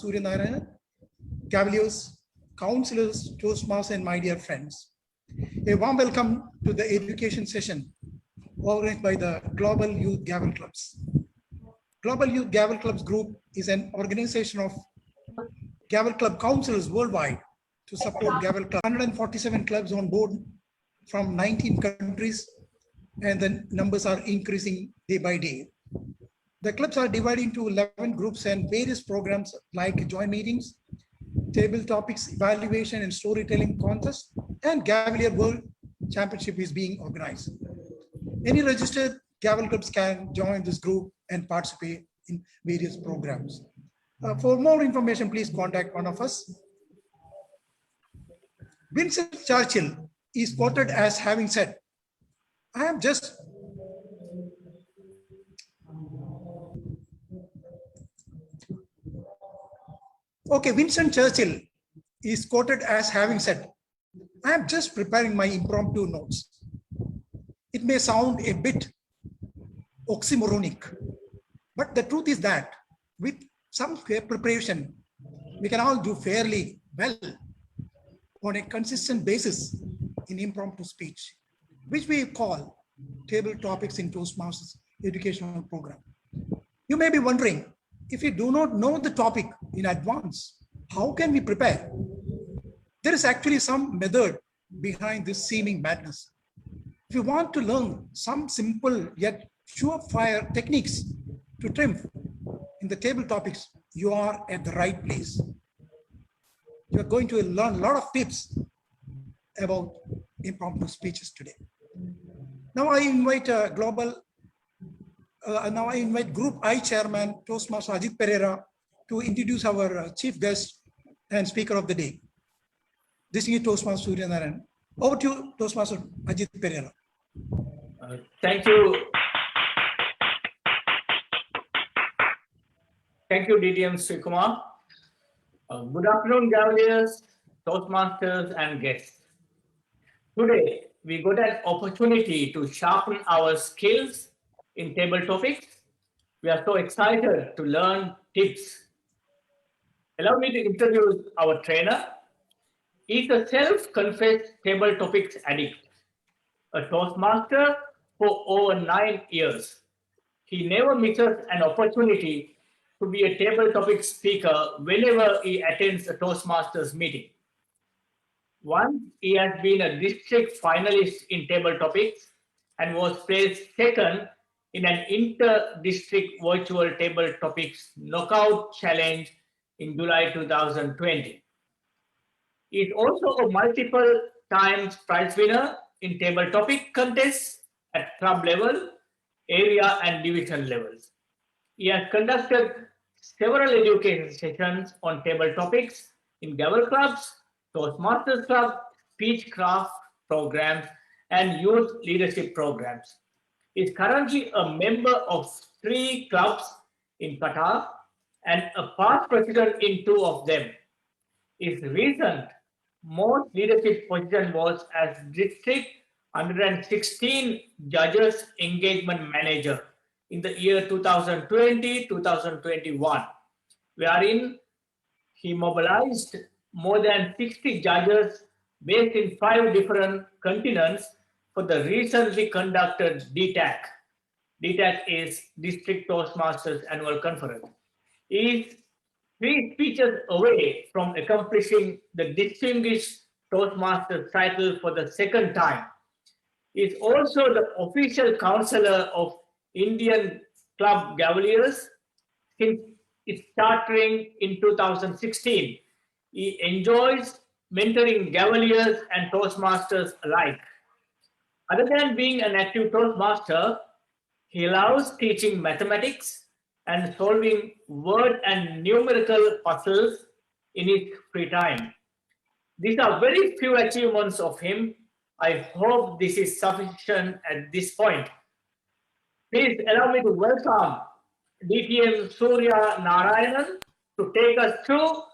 Surya Narayanan, Cavaliers, counselors, Toastmasters, and my dear friends. A warm welcome to the education session organized by the Global Youth Gavel Clubs. Global Youth Gavel Clubs Group is an organization of Gavel Club counselors worldwide to support Gavel Club. 147 clubs on board from 19 countries, and the numbers are increasing day by day. The clubs are divided into 11 groups and various programs like joint meetings, table topics, evaluation and storytelling contest, and Gavelier World Championship is being organized. Any registered Gavel clubs can join this group and participate in various programs. For more information, please contact one of us. Winston Churchill is quoted as having said, Winston Churchill is quoted as having said, I am just preparing my impromptu notes. It may sound a bit oxymoronic, but the truth is that with some preparation, we can all do fairly well on a consistent basis in impromptu speech, which we call table topics in Toastmasters educational program. You may be wondering, if you do not know the topic in advance, how can we prepare? There is actually some method behind this seeming madness. If you want to learn some simple yet surefire techniques to triumph in the table topics, you are at the right place. You are going to learn a lot of tips about impromptu speeches today. Now I invite Group I Chairman, Toastmaster Ajit Pereira, to introduce our chief guest and speaker of the day. This is Toastmaster Surya Narayanan. Over to you, Toastmaster Ajit Pereira. Thank you. Thank you, DTM Sri Kumar. Good afternoon, Gaveliers, Toastmasters, and guests. Today, we got an opportunity to sharpen our skills in table topics. We are so excited to learn tips. Allow me to introduce our trainer. He's a self-confessed table topics addict, a Toastmaster for over 9 years. He never misses an opportunity to be a table topic speaker whenever he attends a Toastmasters meeting. Once, he has been a district finalist in table topics and was placed second in an inter-district virtual table topics knockout challenge in July 2020. He is also a multiple times prize winner in table topic contests at club level, area and division levels. He has conducted several education sessions on table topics in Gavel clubs, Toastmasters club, speech craft programs, and youth leadership programs. He is currently a member of 3 clubs in Qatar and a past president in 2 of them. His recent most leadership position was as District 116 Judges Engagement Manager in the year 2020-2021, wherein he mobilized more than 60 judges based in 5 different continents for the recently conducted DTAC. DTAC is District Toastmasters Annual Conference. He is 3 speeches away from accomplishing the Distinguished Toastmasters title for the 2nd time. He is also the official counselor of Indian Club Gaveliers since its starting in 2016. He enjoys mentoring Gaveliers and Toastmasters alike. Other than being an active Toastmaster, he loves teaching mathematics and solving word and numerical puzzles in his free time. These are very few achievements of him. I hope this is sufficient at this point. Please allow me to welcome DTM Surya Narayanan to take us through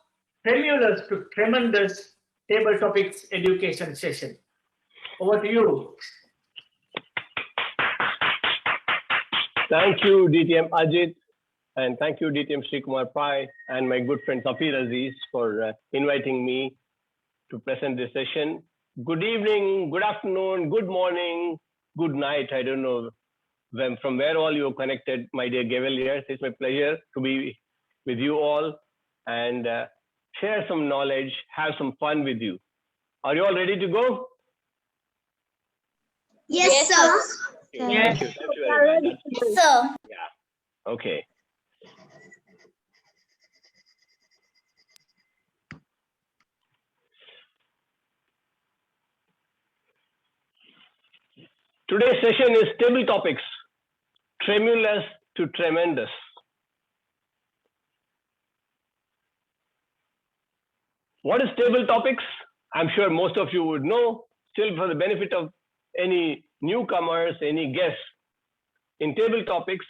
tremulous to tremendous table topics education session. Over to you. Thank you, DTM Ajit. And thank you, DTM Sri Kumar Pai and my good friend Safir Aziz for inviting me to present this session. Good evening, good afternoon, good morning, good night. I don't know from where all you are connected, my dear Gaveliers. It's my pleasure to be with you all and share some knowledge, have some fun with you. Are you all ready to go? Yes, sir. Thank you. Thank you very much. Yes, sir. Yeah. Okay. Today's session is table topics, tremulous to tremendous. What is table topics? I'm sure most of you would know. Still, for the benefit of any newcomers, any guests, in table topics,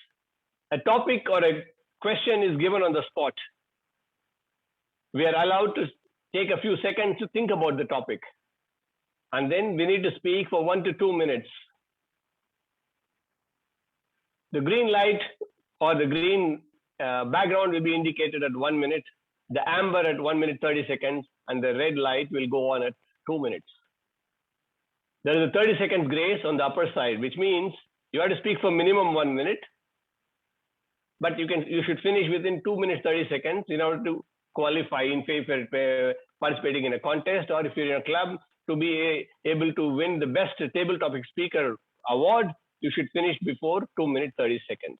a topic or a question is given on the spot. We are allowed to take a few seconds to think about the topic. And then we need to speak for 1 to 2 minutes. The green light or the green background will be indicated at 1 minute, the amber at 1 minute 30 seconds, and the red light will go on at 2 minutes. There is a 30 seconds grace on the upper side, which means you have to speak for minimum 1 minute, but you should finish within 2 minutes 30 seconds in order to qualify in favor participating in a contest, or if you're in a club to be able to win the best table topic speaker award, you should finish before 2 minutes 30 seconds.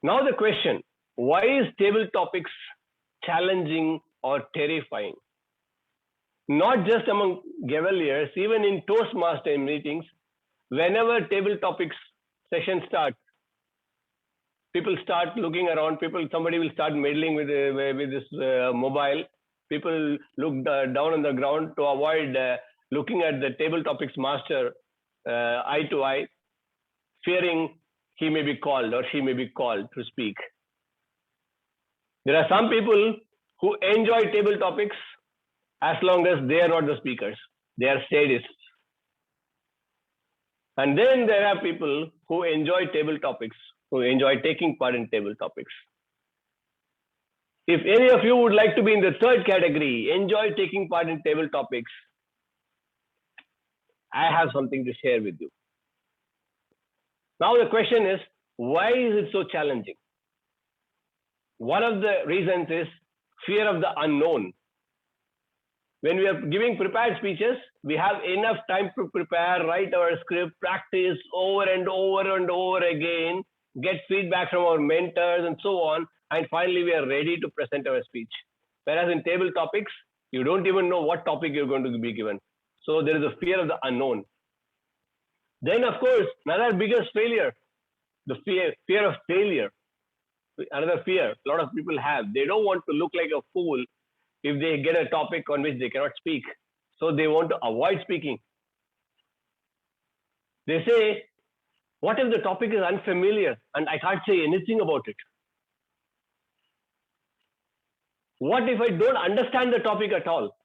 Now the question, why is table topics challenging or terrifying? Not just among Gaveliers, even in Toastmaster meetings, whenever table topics session starts, people start looking around, somebody will start meddling with this mobile. People look down on the ground to avoid looking at the table topics master eye to eye, fearing he may be called or she may be called to speak. There are some people who enjoy table topics as long as they are not the speakers. They are sadists. And then there are people who enjoy table topics, who enjoy taking part in table topics. If any of you would like to be in the third category, enjoy taking part in table topics, I have something to share with you. Now the question is, why is it so challenging? One of the reasons is fear of the unknown. When we are giving prepared speeches, we have enough time to prepare, write our script, practice over and over and over again, get feedback from our mentors and so on, and finally we are ready to present our speech. Whereas in table topics, you don't even know what topic you're going to be given. So there is a fear of the unknown. Then of course, another biggest failure, the fear of failure. Another fear a lot of people have. They don't want to look like a fool if they get a topic on which they cannot speak. So they want to avoid speaking. They say, what if the topic is unfamiliar and I can't say anything about it? What if I don't understand the topic at all?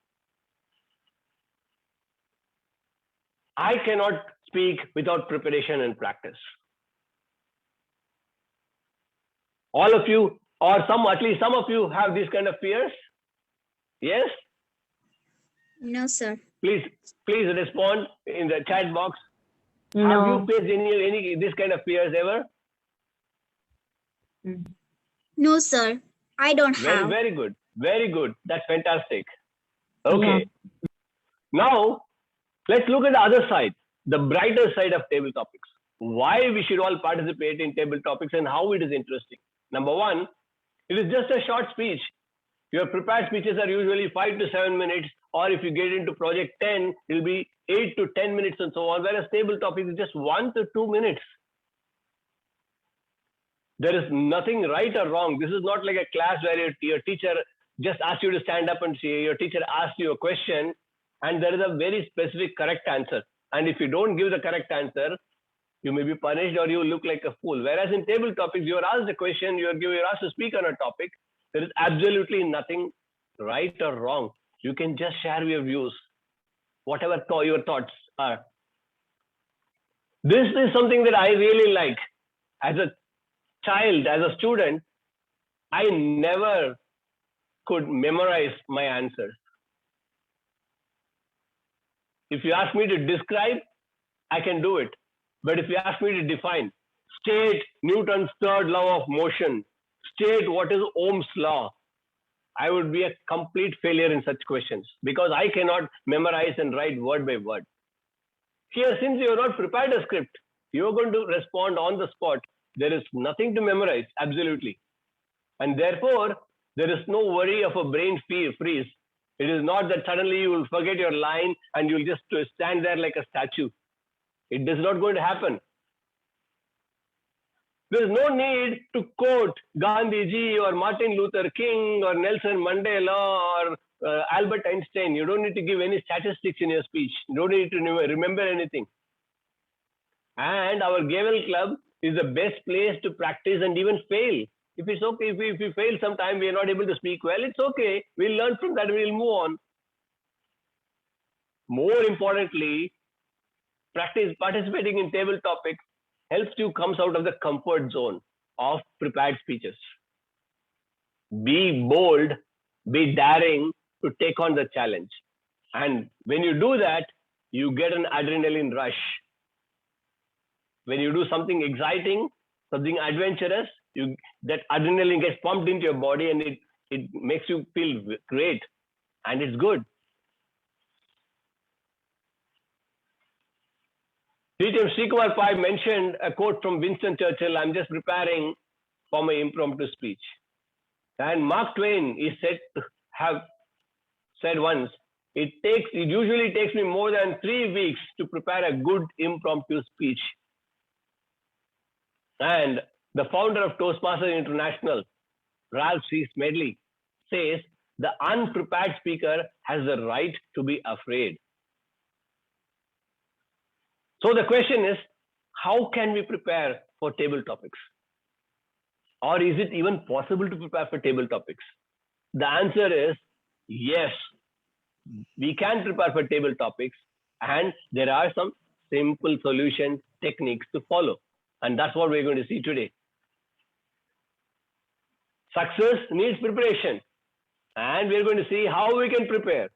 I cannot speak without preparation and practice. All of you, or at least some of you have these kind of fears? Yes? No, sir. Please respond in the chat box. No. Have you faced any this kind of fears ever? No, sir. I don't have. Very good. Very good. That's fantastic. Okay. Yeah. Now, let's look at the other side, the brighter side of table topics. Why we should all participate in table topics and how it is interesting. Number one, it is just a short speech. Your prepared speeches are usually 5 to 7 minutes, or if you get into project 10, it will be 8 to 10 minutes and so on, whereas table topics is just 1 to 2 minutes. There is nothing right or wrong. This is not like a class where your teacher just asks you to stand up and say, your teacher asks you a question, and there is a very specific correct answer. And if you don't give the correct answer, you may be punished or you look like a fool. Whereas in table topics, you are asked a question, you are asked to speak on a topic. There is absolutely nothing right or wrong. You can just share your views, whatever your thoughts are. This is something that I really like. As a child, as a student, I never could memorize my answers. If you ask me to describe, I can do it. But if you ask me to define, state Newton's third law of motion, state what is Ohm's law, I would be a complete failure in such questions because I cannot memorize and write word by word. Here, since you have not prepared a script, you are going to respond on the spot. There is nothing to memorize, absolutely. And therefore, there is no worry of a brain freeze. It is not that suddenly you will forget your line and you'll just stand there like a statue. It is not going to happen. There is no need to quote Gandhiji or Martin Luther King or Nelson Mandela or Albert Einstein. You don't need to give any statistics in your speech. You don't need to remember anything. And our Gavel Club is the best place to practice and even fail. If it's okay, if we fail sometime, we are not able to speak well, it's okay. We'll learn from that, we'll move on. More importantly, participating in table topics helps you come out of the comfort zone of prepared speeches. Be bold, be daring to take on the challenge. And when you do that, you get an adrenaline rush. When you do something exciting, something adventurous, that adrenaline gets pumped into your body and it makes you feel great and it's good. DTM Srikumar Pai mentioned a quote from Winston Churchill. I'm just preparing for my impromptu speech. And Mark Twain is said to have said once, it usually takes me more than 3 weeks to prepare a good impromptu speech. And the founder of Toastmasters International, Ralph C. Smedley, says the unprepared speaker has the right to be afraid. So the question is, how can we prepare for table topics? Or is it even possible to prepare for table topics? The answer is yes. We can prepare for table topics, and there are some simple solution techniques to follow. And that's what we're going to see today. Success needs preparation, and we're going to see how we can prepare.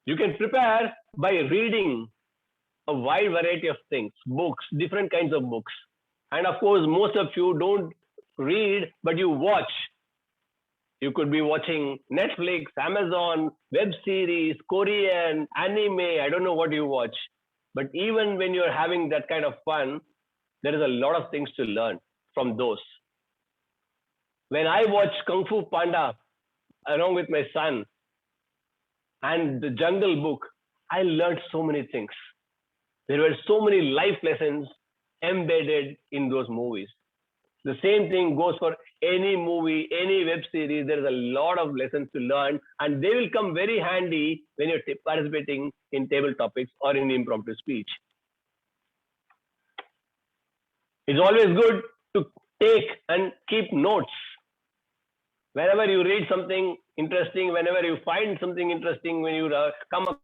You can prepare by reading a wide variety of things, books, different kinds of books. And of course, most of you don't read, but you watch. You could be watching Netflix, Amazon, web series, Korean, anime, I don't know what you watch. But even when you're having that kind of fun, there is a lot of things to learn from those. When I watched Kung Fu Panda along with my son and the Jungle Book, I learned so many things. There were so many life lessons embedded in those movies. The same thing goes for any movie, any web series. There is a lot of lessons to learn, and they will come very handy when you're participating in table topics or in impromptu speech. It's always good to take and keep notes. Whenever you read something interesting, whenever you find something interesting, when you come up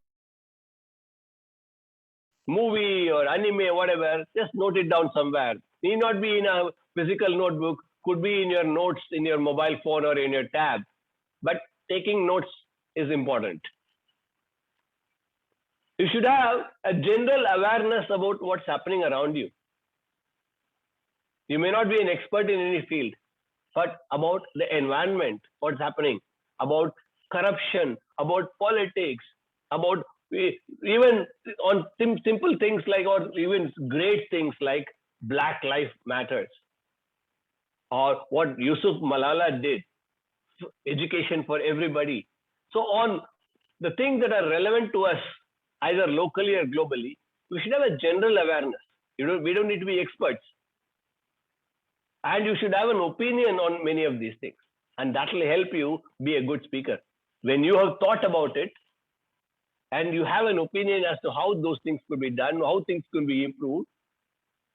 movie or anime or whatever, just note it down somewhere. Need not be in a physical notebook, could be in your notes in your mobile phone or in your tab. But taking notes is important. You should have a general awareness about what's happening around you. You may not be an expert in any field, but about the environment, what's happening, about corruption, about politics, about even on simple things like, or even great things like Black Lives Matters, or what Yusuf Malala did, education for everybody. So on the things that are relevant to us, either locally or globally, we should have a general awareness. We don't need to be experts. And you should have an opinion on many of these things. And that will help you be a good speaker. When you have thought about it, and you have an opinion as to how those things could be done, how things could be improved,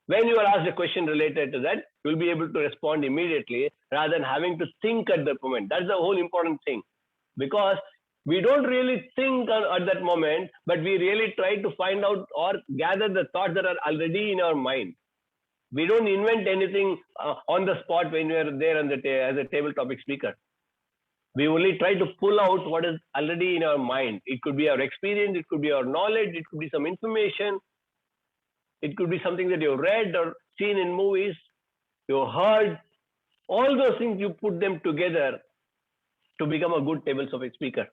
when you are asked a question related to that, you'll be able to respond immediately rather than having to think at the moment. That's the whole important thing. Because We don't really think at that moment, but we really try to find out or gather the thoughts that are already in our mind. We don't invent anything on the spot when we are there on as a table topic speaker. We only try to pull out what is already in our mind. It could be our experience, it could be our knowledge, it could be some information, it could be something that you read or seen in movies, you heard. All those things, you put them together to become a good table topic speaker.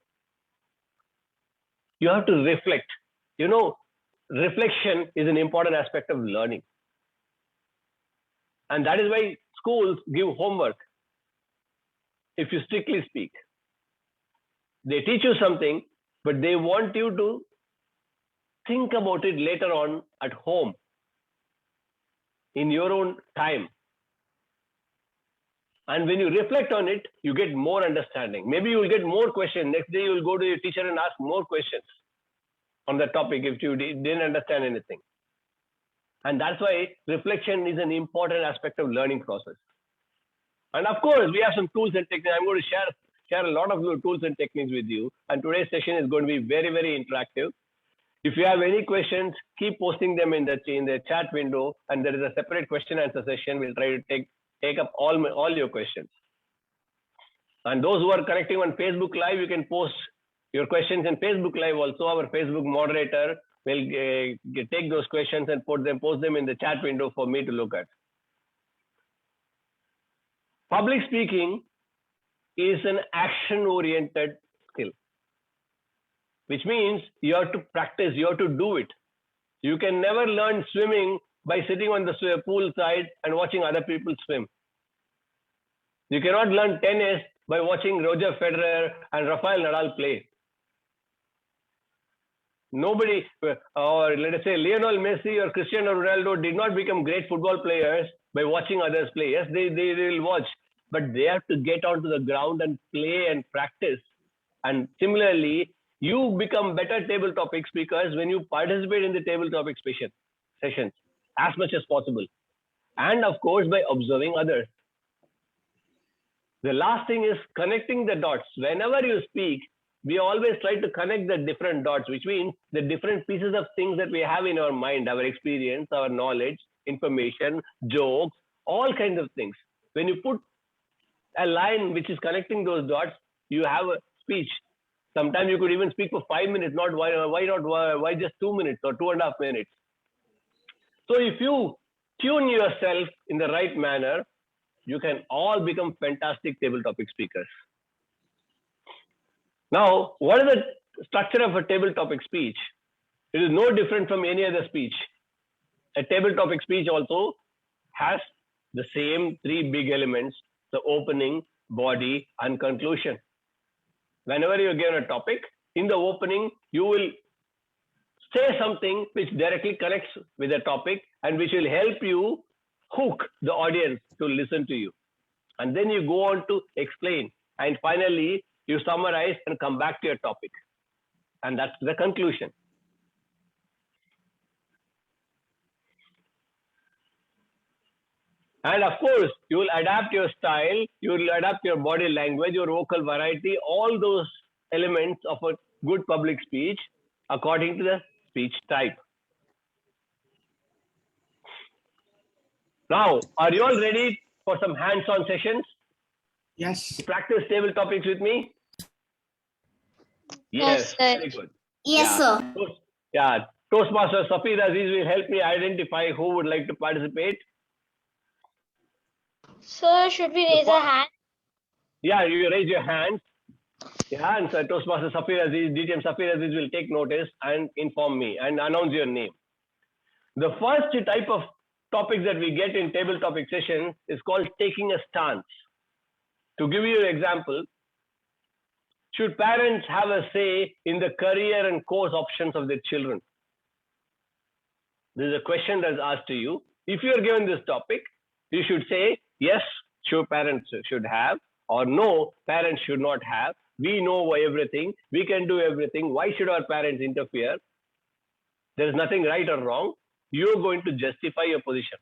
You have to reflect. You know, reflection is an important aspect of learning. And that is why schools give homework. If you strictly speak, they teach you something, but they want you to think about it later on at home in your own time. And when you reflect on it, you get more understanding. Maybe you will get more questions. Next day, you will go to your teacher and ask more questions on the topic if you didn't understand anything. And that's why reflection is an important aspect of learning process. And of course, we have some tools and techniques. I'm going to share a lot of tools and techniques with you. And today's session is going to be very, very interactive. If you have any questions, keep posting them in the chat window. And there is a separate question answer session. We'll try to take up all your questions. And those who are connecting on Facebook Live, you can post your questions in Facebook Live also. Our Facebook moderator will take those questions and post them in the chat window for me to look at. Public speaking is an action-oriented skill, which means you have to practice, you have to do it. You can never learn swimming by sitting on the pool side and watching other people swim. You cannot learn tennis by watching Roger Federer and Rafael Nadal play. Nobody, or let us say Lionel Messi or Cristiano Ronaldo did not become great football players by watching others play. Yes, they will watch, but they have to get onto the ground and play and practice. And similarly, you become better table topic speakers when you participate in the table topic sessions as much as possible. And of course, by observing others. The last thing is connecting the dots. Whenever you speak, we always try to connect the different dots, which means the different pieces of things that we have in our mind, our experience, our knowledge, information, jokes, all kinds of things. When you put a line which is connecting those dots, you have a speech. Sometimes you could even speak for 5 minutes, why just 2 minutes or 2.5 minutes. So if you tune yourself in the right manner, you can all become fantastic table topic speakers. Now, what is the structure of a table topic speech? It is no different from any other speech. A table topic speech also has the same 3 big elements: the opening, body, and conclusion. Whenever you are given a topic, in the opening, you will say something which directly connects with the topic and which will help you hook the audience to listen to you. And then you go on to explain. And finally, you summarize and come back to your topic. And that's the conclusion. And of course, you will adapt your style, you will adapt your body language, your vocal variety, all those elements of a good public speech according to the speech type. Now, are you all ready for some hands-on sessions? Yes. Practice table topics with me? Yes, sir. very good. Yes, sir. Yeah, Toastmaster Safir Aziz will help me identify who would like to participate. Sir, should we raise our hand? Yeah, you raise your hands. Yeah, and so Toastmaster Safir Aziz, DTM Safir Aziz will take notice and inform me and announce your name. The first type of topics that we get in table topic sessions is called taking a stance. To give you an example, should parents have a say in the career and course options of their children? This is a question that's asked to you. If you are given this topic, you should say, yes, sure, parents should have, or no, parents should not have. We know everything. We can do everything. Why should our parents interfere? There is nothing right or wrong. You're going to justify your position.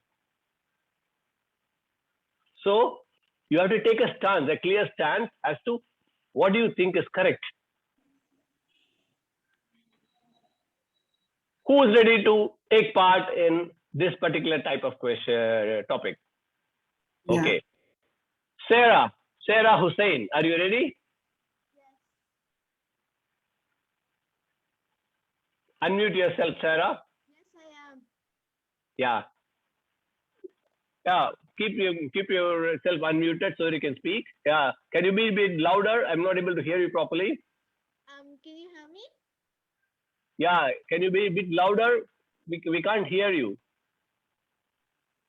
So you have to take a stance, a clear stance as to what do you think is correct. Who is ready to take part in this particular type of question topic? Yeah. Okay. Sarah Hussain, are you ready? Unmute yourself, Sarah. Yes, I am. Yeah. Yeah. Keep yourself unmuted so you can speak. Yeah. Can you be a bit louder? I'm not able to hear you properly. Can you hear me? Yeah. Can you be a bit louder? We can't hear you.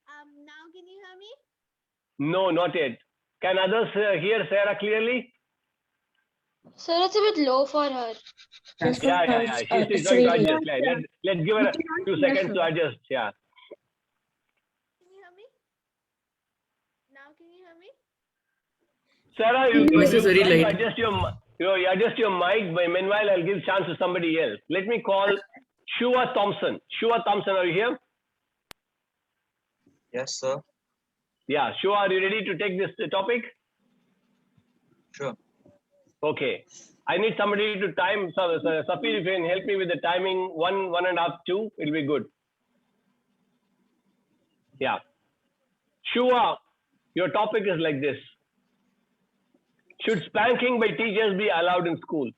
Now can you hear me? No, not yet. Can others hear Sarah clearly? Sir, it's a bit low for her. Yeah. She's trying to adjust. Let's give her a few seconds to adjust. Yeah. Can you hear me? Now can you hear me? Sarah, Voice is very try to light. adjust your mic. But meanwhile, I'll give chance to somebody else. Let me call Shua Thompson. Shua Thompson, are you here? Yes, sir. Yeah. Shua, are you ready to take this topic? Sure. Okay. I need somebody to time. So, Safir, if you can help me with the timing, 1.5, 2, it'll be good. Yeah. Shua, your topic is like this. Should spanking by teachers be allowed in school?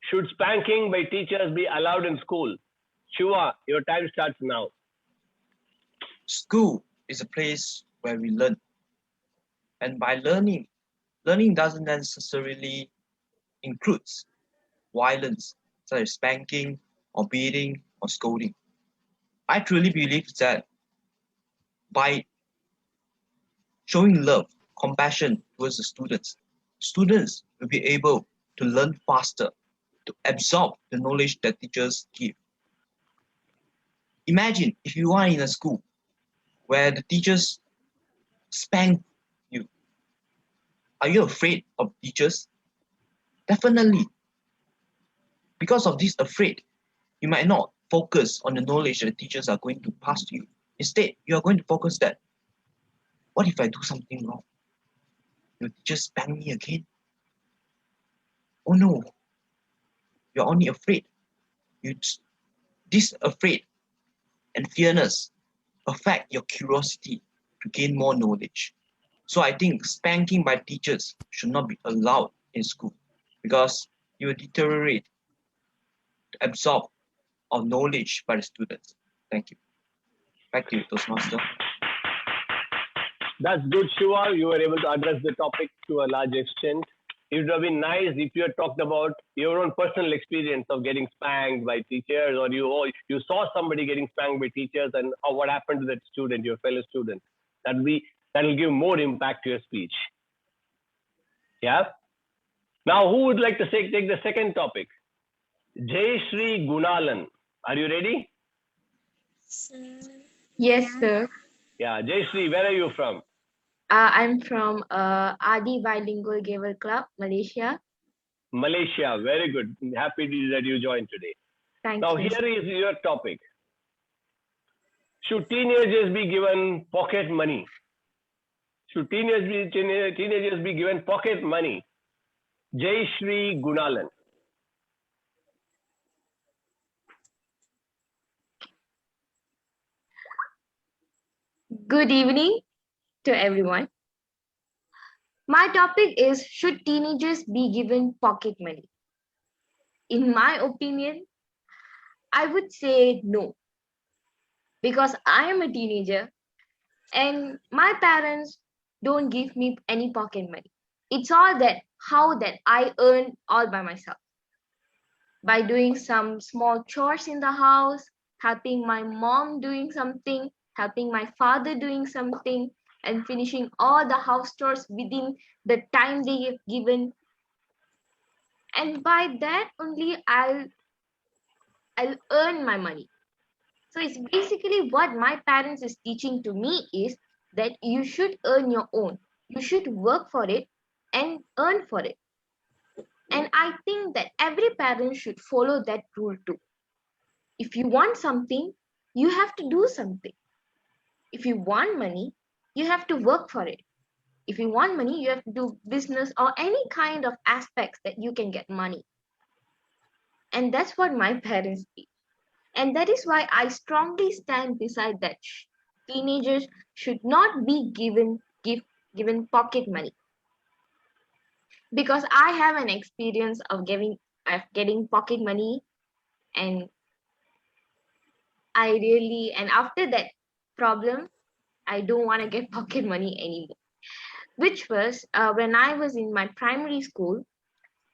Should spanking by teachers be allowed in school? Shua, your time starts now. School is a place where we learn. And by learning doesn't necessarily include violence, such as spanking or beating or scolding. I truly believe that by showing love, compassion towards the students will be able to learn faster, to absorb the knowledge that teachers give. Imagine if you are in a school where the teachers spank you. Are you afraid of teachers? Definitely. Because of this afraid, you might not focus on the knowledge that the teachers are going to pass to you. Instead, you are going to focus that, what if I do something wrong? Will teachers spank me again? Oh no, you're only afraid. This afraid and fearness affect your curiosity to gain more knowledge. So I think spanking by teachers should not be allowed in school because it will deteriorate the absorb of knowledge by the students. Thank you. Back to you, Toastmaster. That's good, Shua. You were able to address the topic to a large extent. It would have been nice if you had talked about your own personal experience of getting spanked by teachers, or you saw somebody getting spanked by teachers, and what happened to that student, your fellow student. That'll give more impact to your speech. Yeah. Now, who would like to take the second topic? Jayashree Gunalan. Are you ready? Yes, sir. Yeah, Jayashree, where are you from? I'm from Adi Bilingual Gavel Club, Malaysia. Malaysia. Very good. Happy that you joined today. Thank Now, you. here is your topic. Should teenagers be given pocket money? Should teenagers be given pocket money? Jayashree Gunalan. Good evening to everyone. My topic is, should teenagers be given pocket money? In my opinion, I would say no. Because I am a teenager and my parents don't give me any pocket money. It's all how I earn all by myself. By doing some small chores in the house, helping my mom doing something, helping my father doing something, and finishing all the house chores within the time they have given. And by that only I'll earn my money. So it's basically what my parents is teaching to me is that you should earn your own. You should work for it and earn for it. And I think that every parent should follow that rule too. If you want something, you have to do something. If you want money, you have to work for it. If you want money, you have to do business or any kind of aspects that you can get money. And that's what my parents did. And that is why I strongly stand beside that teenagers should not be given pocket money. Because I have an experience of getting pocket money, and and after that problem, I don't want to get pocket money anymore. Which was when I was in my primary school,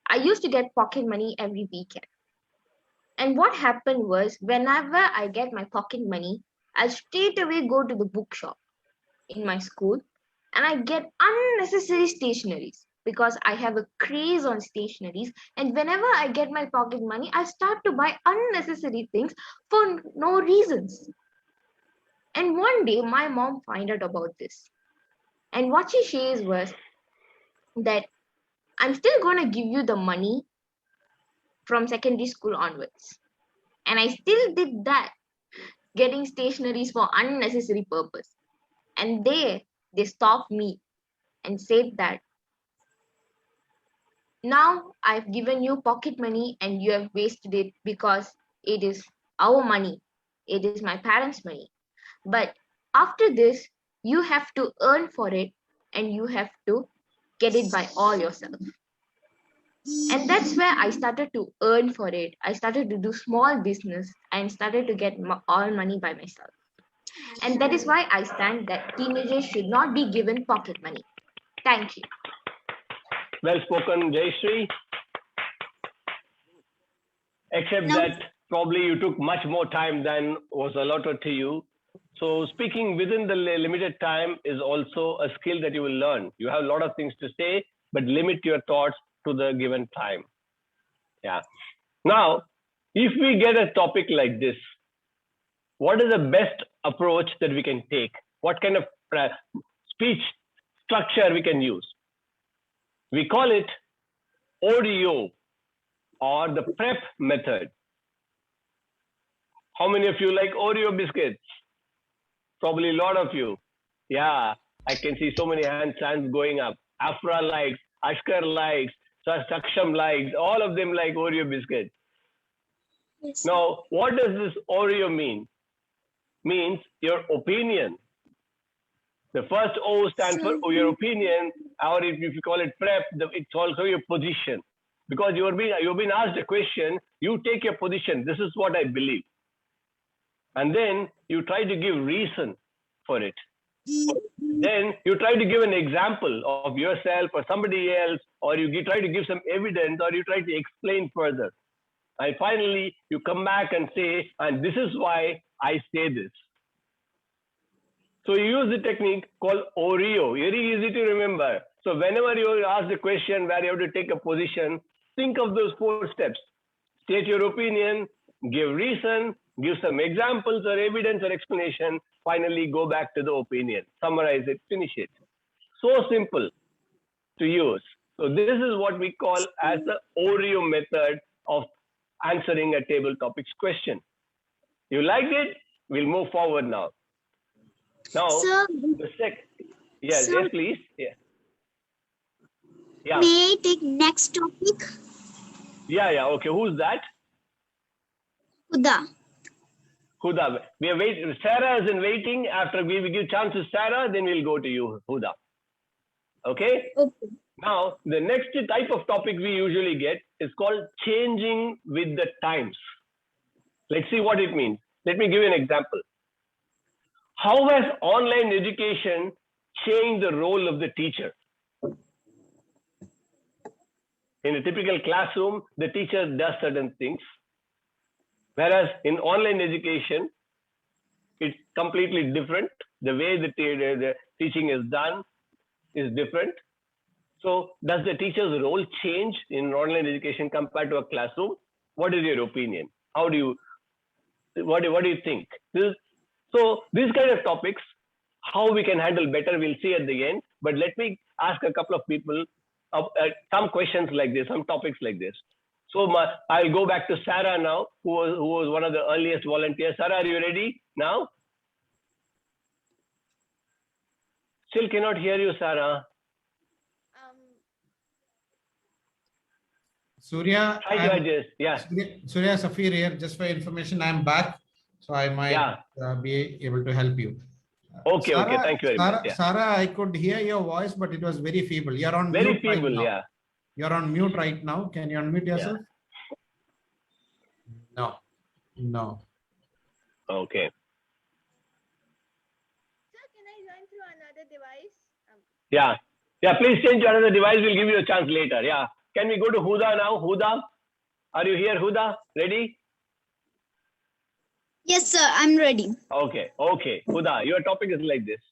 I used to get pocket money every weekend. And what happened was, whenever I get my pocket money, I'll straight away go to the bookshop in my school and I get unnecessary stationaries because I have a craze on stationaries. And whenever I get my pocket money, I start to buy unnecessary things for no reasons. And one day, my mom found out about this. And what she says was that I'm still going to give you the money from secondary school onwards. And I still did that, getting stationaries for unnecessary purpose. And they stopped me and said that now I've given you pocket money and you have wasted it because it is our money. It is my parents' money. But after this, you have to earn for it and you have to get it by all yourself. And that's where I started to earn for it. I started to do small business and started to get all money by myself. And that is why I stand that teenagers should not be given pocket money. Thank you. Well spoken, Jayashree. Except No. that probably you took much more time than was allotted to you. So speaking within the limited time is also a skill that you will learn. You have a lot of things to say, but limit your thoughts to the given time. Yeah. Now, if we get a topic like this, what is the best approach that we can take? What kind of speech structure we can use? We call it Oreo, or the prep method. How many of you like Oreo biscuits? Probably a lot of you. Yeah, I can see so many hands going up. Afra likes, Ashkar likes, Saksham likes, all of them like Oreo biscuits. Yes. Now, what does this Oreo mean? Means your opinion. The first O stands for your opinion, or if you call it prep, it's also your position. Because you've been asked a question, you take your position. This is what I believe. And then you try to give reason for it. Then you try to give an example of yourself or somebody else, or you try to give some evidence, or you try to explain further. And finally, you come back and say, and this is why I say this. So you use the technique called Oreo. Very easy to remember. So whenever you ask the question where you have to take a position, think of those 4 steps. State your opinion, give reason, give some examples or evidence or explanation, finally go back to the opinion, summarize it, finish it. So simple to use. So this is what we call as the Oreo method of answering a table topics question. You liked it? We'll move forward now. Now, Sir, the yes, sir, yes, please. Yeah. Yeah. may I take next topic? Yeah. Okay. Who's that? Huda. Huda. We are waiting. Sarah is in waiting. After we give chance to Sarah, then we'll go to you, Huda. Okay? Okay. Now, the next type of topic we usually get is called changing with the times. Let's see what it means. Let me give you an example. How has online education changed the role of the teacher? In a typical classroom, the teacher does certain things. Whereas in online education, it's completely different. The way the teaching is done is different. So does the teacher's role change in online education compared to a classroom? What is your opinion? What do you think? So these kind of topics, how we can handle better, we'll see at the end. But let me ask a couple of people some questions like this, some topics like this. So I'll go back to Sarah now, who was one of the earliest volunteers. Sarah, are you ready now? Still cannot hear you, Sarah. Surya, Try to adjust. Yeah. Surya Safir here. Just for information, I'm back, so I might Yeah. be able to help you. Okay. Okay. Thank you very much. Yeah. Sarah, I could hear your voice, but it was very feeble. You're on Very mute right feeble. now. Yeah. You're on mute right now. Can you unmute yourself? No. No. Okay. Sir, can I join through another device? Yeah. Yeah. Please change to another device. We'll give you a chance later. Yeah. Can we go to Huda now? Huda, are you here? Huda, ready? Yes, sir. I'm ready. Okay. Okay. Huda, your topic is like this.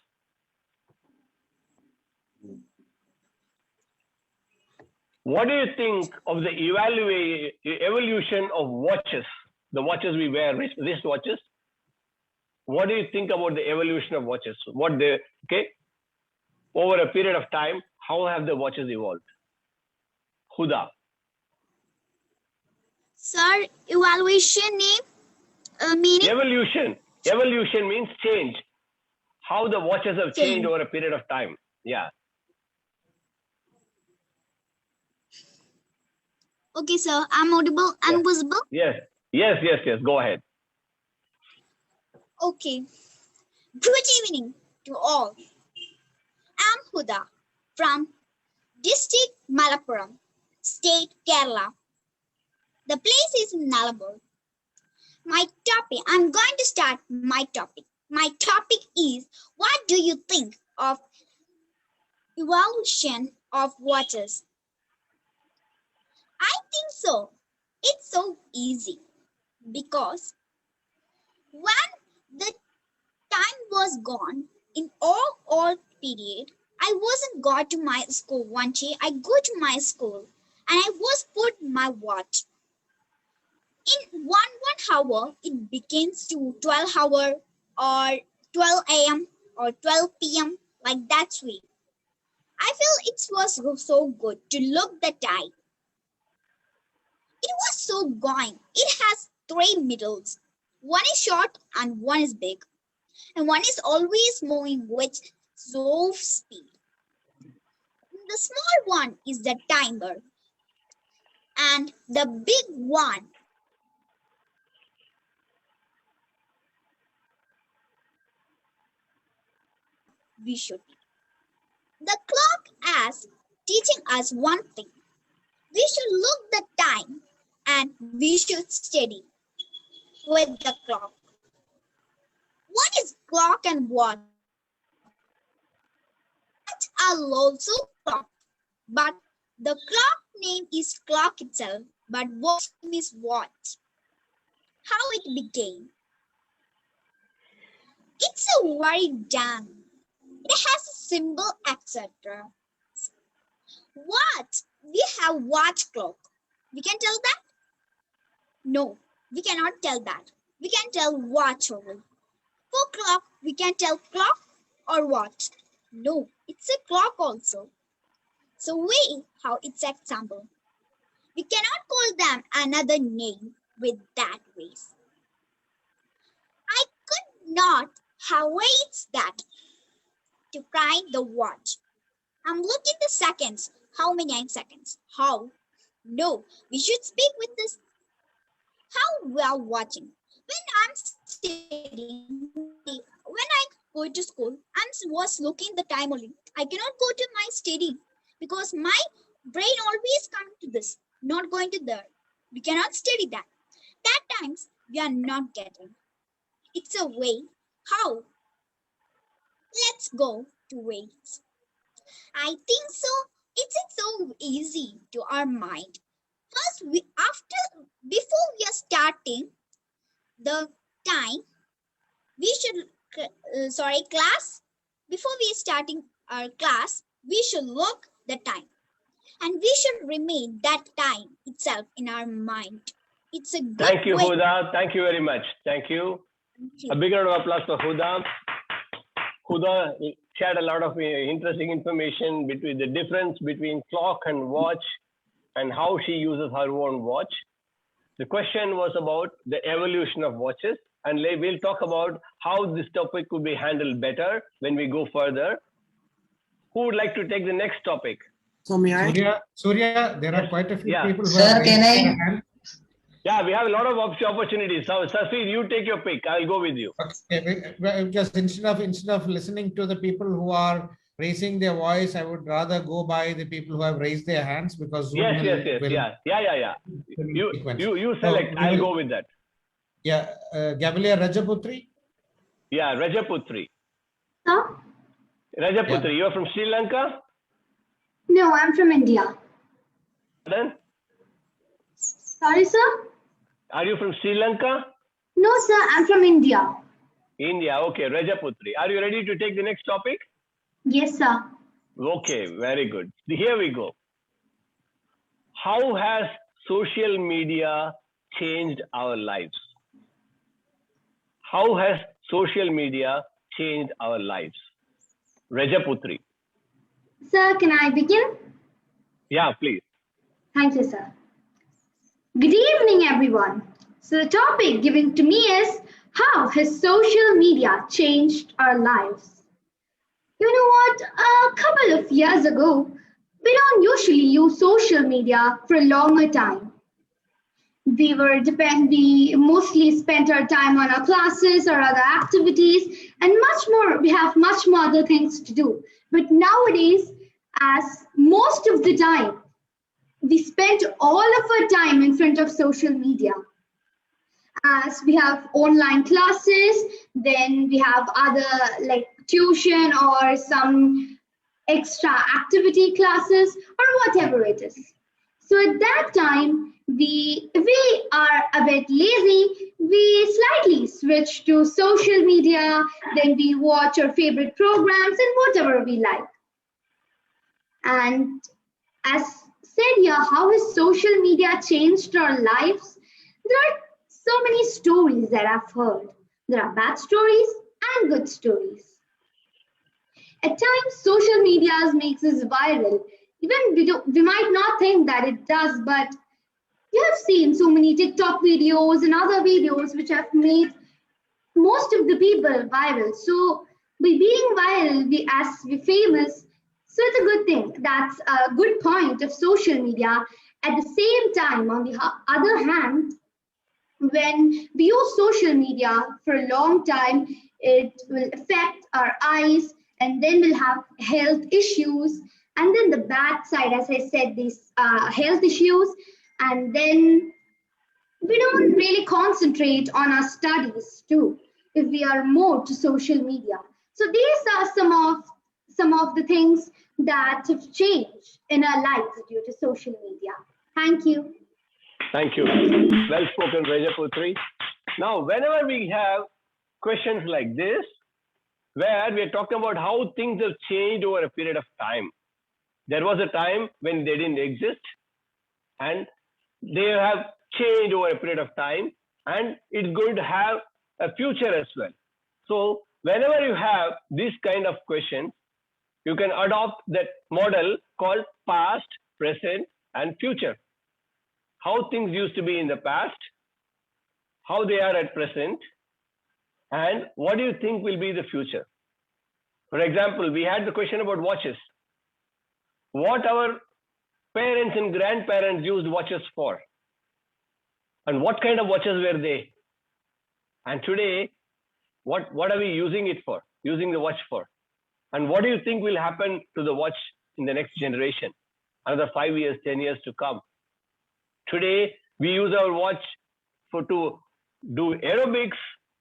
What do you think of the evolution of watches? The watches we wear, wrist watches. What do you think about the evolution of watches? Over a period of time, how have the watches evolved? Huda. Sir, evaluation name meaning? Evolution. Evolution means change. How the watches have changed over a period of time. Yeah. Okay, sir. I'm audible and visible. Yes. Yes. Yes. Yes. Go ahead. Okay. Good evening to all. I'm Huda from District Malappuram, State Kerala. The place is in Nalabur. I'm going to start my topic. My topic is, what do you think of evolution of watches? I think so. It's so easy because when the time was gone in all period, I wasn't got to my school one day. I go to my school and I was put my watch. In one hour, it begins to 12 hour or 12 a.m. or 12 p.m. like that way. I feel it was so good to look the time. It was so going. It has 3 middles. One is short and one is big. And one is always moving with slow speed. The small one is the timer. And the big one we should. The clock as teaching us one thing. We should look the time and we should study with the clock. What is clock and watch? Watch are also clock, but the clock name is clock itself, but watch name is watch. How it began? It's a very damn. It has a symbol, etc. What? We have watch clock. We can tell that? No, we cannot tell that. We can tell watch only. For clock, we can tell clock or watch. No, it's a clock also. So we have its example. We cannot call them another name with that ways. I could not have waits that to find the watch. I'm looking the seconds. How many seconds? How? No, we should speak with this. How we are watching. When I'm studying, when I go to school, I was looking the time only. I cannot go to my study because my brain always comes to this, not going to there. We cannot study that. That times we are not getting. It's a way. How? Let's go to ways. I think so. It's so easy to our mind. First, before we are starting the time, we should class. Before we are starting our class, we should look the time, and we should remain that time itself in our mind. It's a good Thank you, way. Huda. Thank you very much. Thank you. A big round of applause for Huda. Huda shared a lot of interesting information between the difference between clock and watch and how she uses her own watch. The question was about the evolution of watches, and we'll talk about how this topic could be handled better when we go further. Who would like to take the next topic? So may I? Surya, there are Yes. quite a few Yeah. people who Sir, have raised can I- their hand. Yeah, we have a lot of opportunities. So, Safir, you take your pick. I'll go with you. Okay, just instead of listening to the people who are raising their voice, I would rather go by the people who have raised their hands because Zoom Yes. will Yeah. will sequence. You So select. we I'll will- go with that. Yeah, Gavalier Rajaputri. Yeah, Rajaputri. Sir? Rajaputri, Yeah. you are from Sri Lanka? No, I'm from India. Then? Sorry, sir? Are you from Sri Lanka? No, sir, I'm from India. India. Okay, Rajaputri. Are you ready to take the next topic? Yes, sir. Okay, very good. Here we go. How has social media changed our lives? How has social media changed our lives? Rajaputri. Sir, can I begin? Yeah, please. Thank you, sir. Good evening, everyone. So the topic given to me is how has social media changed our lives? You know what? A couple of years ago, we don't usually use social media for a longer time. We mostly spent our time on our classes or other activities and much more. We have much more other things to do. But nowadays, as most of the time, we spend all of our time in front of social media. As we have online classes, then we have other like tuition or some extra activity classes or whatever it is. So at that time, if we are a bit lazy, we slightly switch to social media, then we watch our favorite programs and whatever we like. And as said here, how has social media changed our lives? There are so many stories that I've heard. There are bad stories and good stories. At times, social media makes us viral. Even we might not think that it does, but you have seen so many TikTok videos and other videos which have made most of the people viral. So by being viral, as we're famous, so it's a good thing. That's a good point of social media. At the same time, on the other hand, when we use social media for a long time, it will affect our eyes and then we'll have health issues. And then the bad side, as I said, these health issues. And then we don't really concentrate on our studies too, if we are more to social media. So these are some of the things that have changed in our lives due to social media. Thank you. Thank you. Well spoken, Rajaputri. Now, whenever we have questions like this, where we are talking about how things have changed over a period of time. There was a time when they didn't exist, and they have changed over a period of time, and it's going to have a future as well. So, whenever you have this kind of questions, you can adopt that model called past, present, and future. How things used to be in the past, how they are at present, and what do you think will be the future? For example, we had the question about watches. What our parents and grandparents used watches for? And what kind of watches were they? And today, what are we using it for? Using the watch for? And what do you think will happen to the watch in the next generation? Another 5 years, 10 years to come. Today, we use our watch to do aerobics,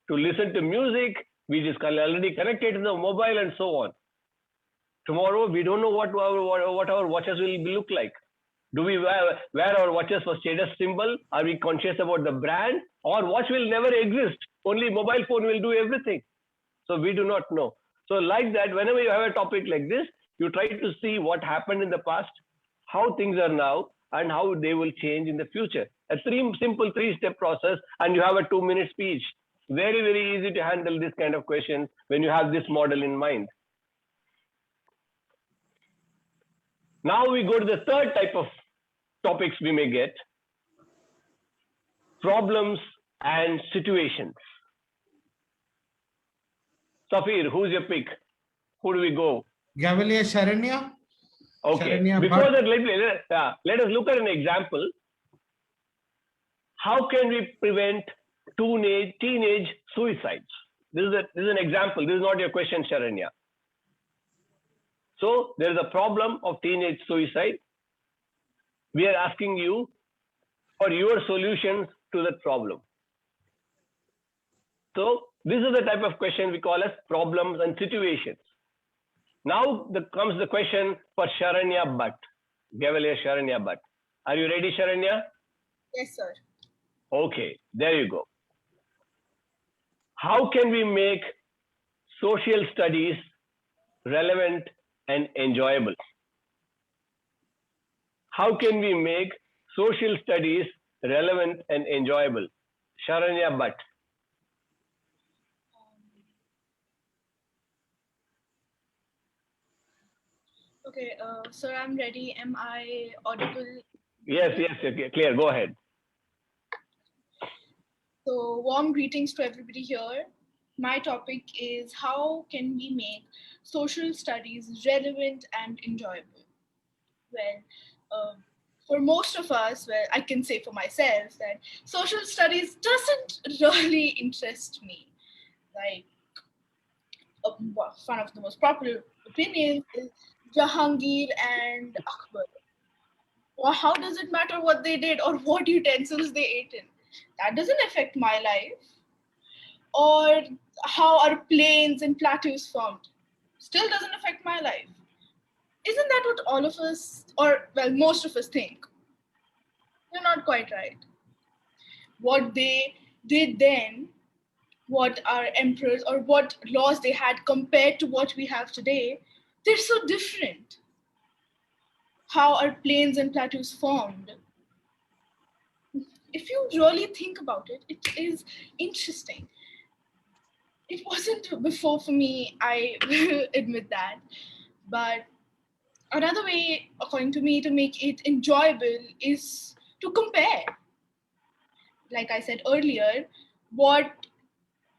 to listen to music, which is already connected to the mobile and so on. Tomorrow, we don't know what our watches will look like. Do we wear our watches for status symbol? Are we conscious about the brand? Or watch will never exist. Only mobile phone will do everything. So we do not know. So like that, whenever you have a topic like this, you try to see what happened in the past, how things are now, and how they will change in the future. A simple three-step process, and you have a 2-minute speech. Very, very easy to handle this kind of questions when you have this model in mind. Now we go to the third type of topics we may get. Problems and situations. Safir, who's your pick? Who do we go? Gavalier Sharanya. Okay. Sharanya, Before but- that, let us look at an example. How can we prevent teenage suicides? This is an example. This is not your question, Sharanya. So there is a problem of teenage suicide. We are asking you for your solutions to that problem. So this is the type of question we call as problems and situations. Now comes the question for Sharanya Bhatt, Gavalier Sharanya Bhatt. Are you ready, Sharanya? Yes, sir. Okay, there you go. How can we make social studies relevant and enjoyable? How can we make social studies relevant and enjoyable? Sharanya Bhatt. Okay, sir, I'm ready. Am I audible? Yes, okay, clear. Go ahead. So, warm greetings to everybody here. My topic is how can we make social studies relevant and enjoyable? Well, for most of us, well, I can say for myself that social studies doesn't really interest me. Like, one of the most popular opinions is Jahangir and Akbar. Well, how does it matter what they did or what utensils they ate in? That doesn't affect my life. Or how are plains and plateaus formed? Still doesn't affect my life. Isn't that what all of us, or well, most of us think? You're not quite right. What they did then, what our emperors or what laws they had compared to what we have today, they're so different. How are plains and plateaus formed? If you really think about it, it is interesting. It wasn't before for me, I admit that. But another way, according to me, to make it enjoyable is to compare. Like I said earlier, what,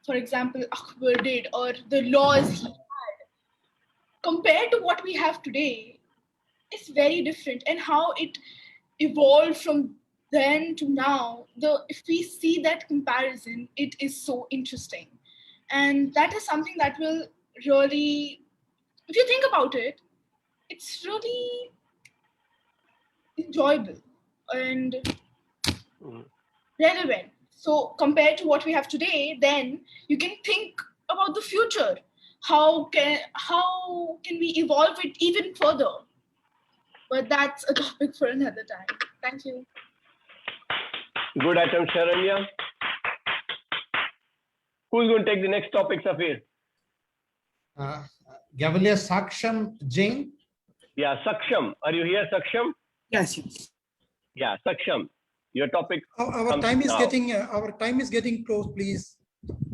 for example, Akbar did or the laws he had, compared to what we have today, is very different. And how it evolved from then to now, if we see that comparison, it is so interesting. And that is something that will really, if you think about it, it's really enjoyable and relevant. So compared to what we have today, then you can think about the future. How can we evolve it even further? But that's a topic for another time. Thank you. Good attempt, Sharanya. Who's going to take the next topic, Safir? Gavalier Saksham Jain. Yeah, Saksham. Are you here, Saksham? Yes. Yeah, Saksham. Your topic. Our time is getting close. Please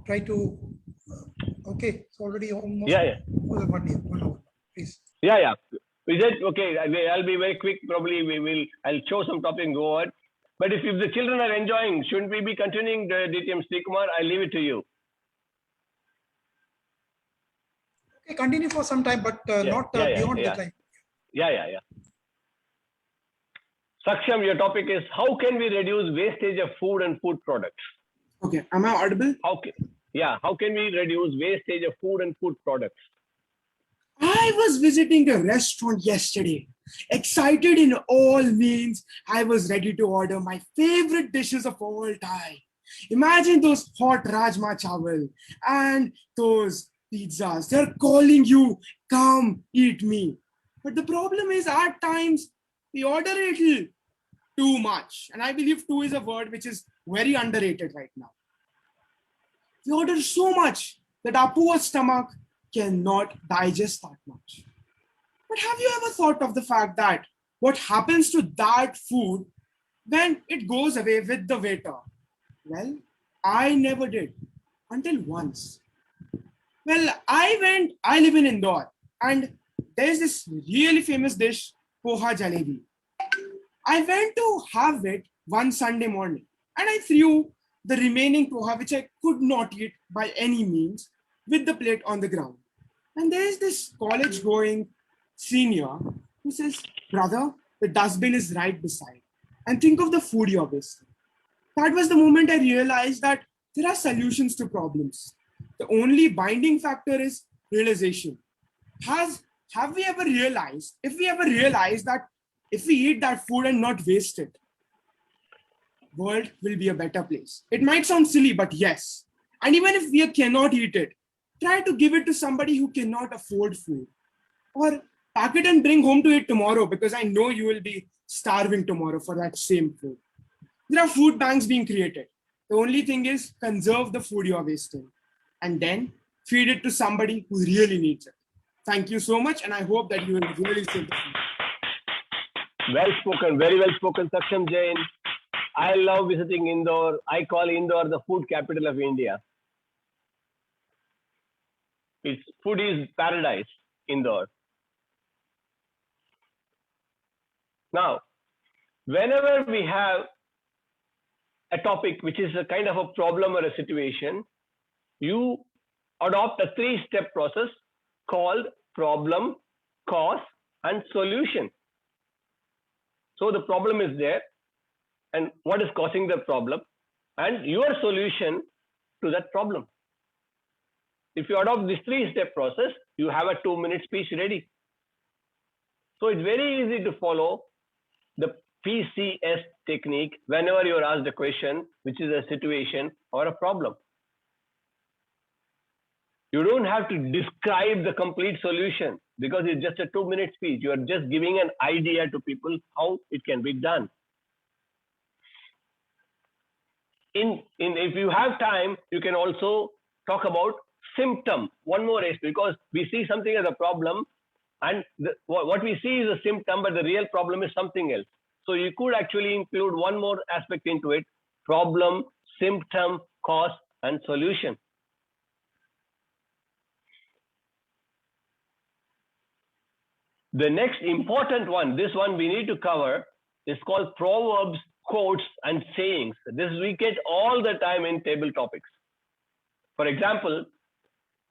try to. Okay, it's already almost. Yeah. 1 hour. Please. Yeah. Is it okay? I'll be very quick. Probably I'll show some topic and go on. But if the children are enjoying, shouldn't we be continuing the DTM Sri Kumar? I leave it to you. Okay, continue for some time, but not beyond the time. Yeah. Saksham, your topic is how can we reduce wastage of food and food products? Okay, am I audible? How can we reduce wastage of food and food products? I was visiting a restaurant yesterday. Excited in all means, I was ready to order my favorite dishes of all time. Imagine those hot rajma chawal and those pizzas. They're calling you, come eat me. But the problem is at times we order a little too much. And I believe too is a word which is very underrated right now. We order so much that our poor stomach cannot digest that much. But have you ever thought of the fact that what happens to that food when it goes away with the waiter? Well, I never did until once. Well, I live in Indore and there's this really famous dish, poha jalebi. I went to have it one Sunday morning and I threw the remaining poha, which I could not eat by any means, with the plate on the ground. And there's this college going senior who says, brother, the dustbin is right beside. And think of the food you're wasting. That was the moment I realized that there are solutions to problems. The only binding factor is realization. Have we ever realized, if we ever realize that if we eat that food and not waste it, world will be a better place. It might sound silly, but yes. And even if we cannot eat it, try to give it to somebody who cannot afford food. Or pack it and bring home to it tomorrow, because I know you will be starving tomorrow for that same food. There are food banks being created. The only thing is conserve the food you are wasting and then feed it to somebody who really needs it. Thank you so much, and I hope that you will really save the food. Well spoken, very well spoken, Saksham Jain. I love visiting Indore. I call Indore the food capital of India. It's foodie's paradise, Indore. Now, whenever we have a topic which is a kind of a problem or a situation, you adopt a 3-step process called problem, cause, and solution. So the problem is there, and what is causing the problem, and your solution to that problem. If you adopt this 3-step process, you have a 2-minute speech ready. So it's very easy to follow the PCS technique whenever you are asked a question, which is a situation or a problem. You don't have to describe the complete solution because it's just a 2-minute speech. You are just giving an idea to people how it can be done. If you have time, you can also talk about symptom. One more is because we see something as a problem, and what we see is a symptom, but the real problem is something else. So you could actually include one more aspect into it: problem, symptom, cause, and solution. The next important one, this one we need to cover, is called proverbs, quotes, and sayings. This we get all the time in table topics. For example,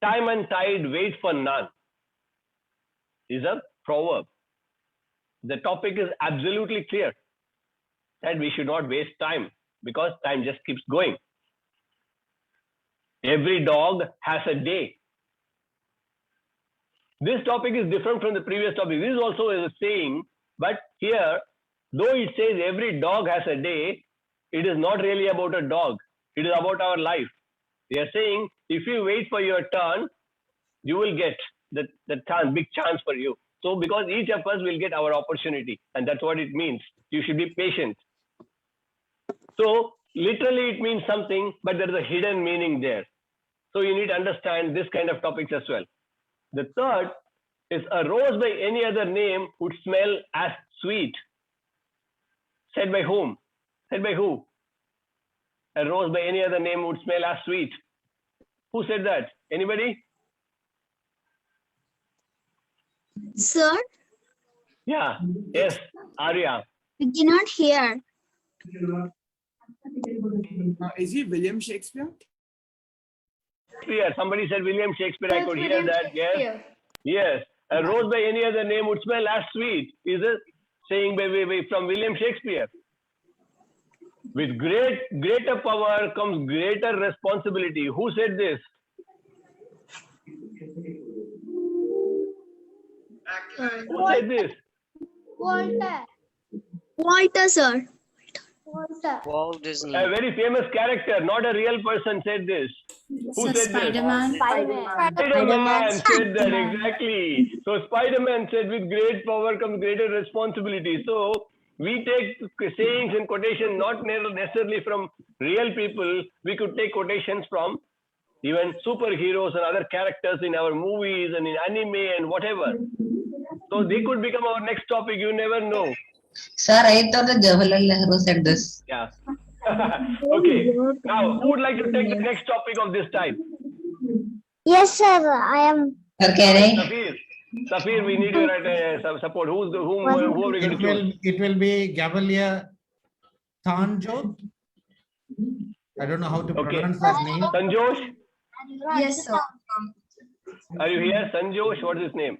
time and tide wait for none is a proverb. The topic is absolutely clear that we should not waste time because time just keeps going. Every dog has a day. This topic is different from the previous topic. This is also a saying, but here, though it says every dog has a day, it is not really about a dog. It is about our life. They are saying, if you wait for your turn, you will get the chance, big chance for you. So because each of us will get our opportunity, and that's what it means. You should be patient. So literally it means something, but there is a hidden meaning there. So you need to understand this kind of topics as well. The third is a rose by any other name would smell as sweet. Said by whom? Said by who? A rose by any other name would smell as sweet. Who said that? Anybody? Sir, Yeah. Yes. Arya. we cannot hear. Is he William Shakespeare? Shakespeare. Somebody said William Shakespeare. I could hear that. Yes. Yes. A rose by any other name would smell as sweet. Is a saying from William Shakespeare. With greater power comes greater responsibility. Who said this? Who said this? Walter, sir. Walt Disney. A very famous character, not a real person, said this. Who said Spider-Man. this? Spider-Man said that, exactly. So Spider-Man said, with great power comes greater responsibility. So we take sayings and quotation not necessarily from real people. We could take quotations from even superheroes and other characters in our movies and in anime and whatever. So they could become our next topic. You never know. Sir, I thought that Jawaharlal Nehru said this. Yeah. Okay. Now, who would like to take the next topic of this time? Yes, sir. I am. Okay. Safir, we need your support. Who are we going to choose? It will be Gavalier Thanjot. I don't know how to pronounce that name. Sanjosh? Yes, sir. Are you here? Sanjosh? What is his name?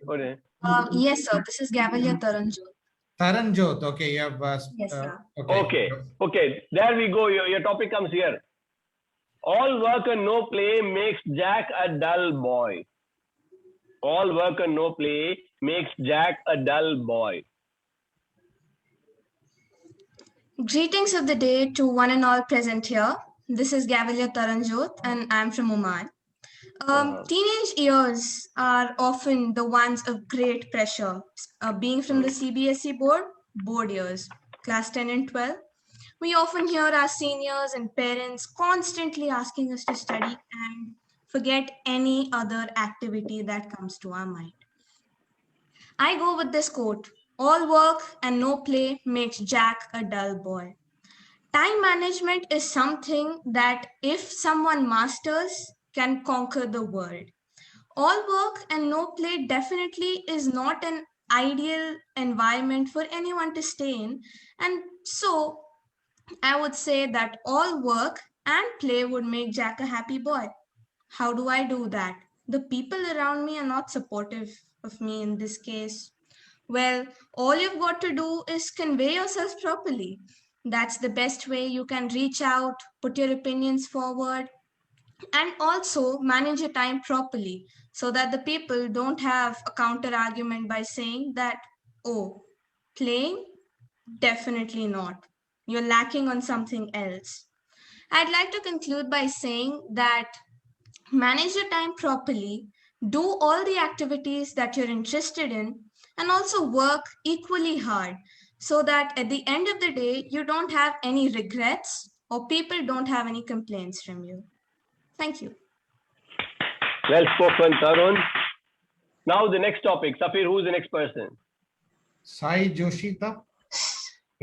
Yes, sir. This is Gavalia Taranjo. Taranjot, okay, you have. Yes, sir. Okay. There we go. Your topic comes here. All work and no play makes Jack a dull boy. All work and no play makes Jack a dull boy. Greetings of the day to one and all present here. This is Gavalia Taranjot and I'm from Oman. Teenage years are often the ones of great pressure. Being from the CBSE board years, class 10 and 12, we often hear our seniors and parents constantly asking us to study and forget any other activity that comes to our mind. I go with this quote, all work and no play makes Jack a dull boy. Time management is something that if someone masters, can conquer the world. All work and no play definitely is not an ideal environment for anyone to stay in. And so I would say that all work and play would make Jack a happy boy. How do I do that? The people around me are not supportive of me in this case. Well, all you've got to do is convey yourself properly. That's the best way you can reach out, put your opinions forward, and also manage your time properly so that the people don't have a counter argument by saying that, oh, playing? Definitely not. You're lacking on something else. I'd like to conclude by saying that manage your time properly, do all the activities that you're interested in, and also work equally hard so that at the end of the day, you don't have any regrets or people don't have any complaints from you. Thank you. Well spoken, Tarun. Now the next topic. Safir, who's the next person? Sai Joshita.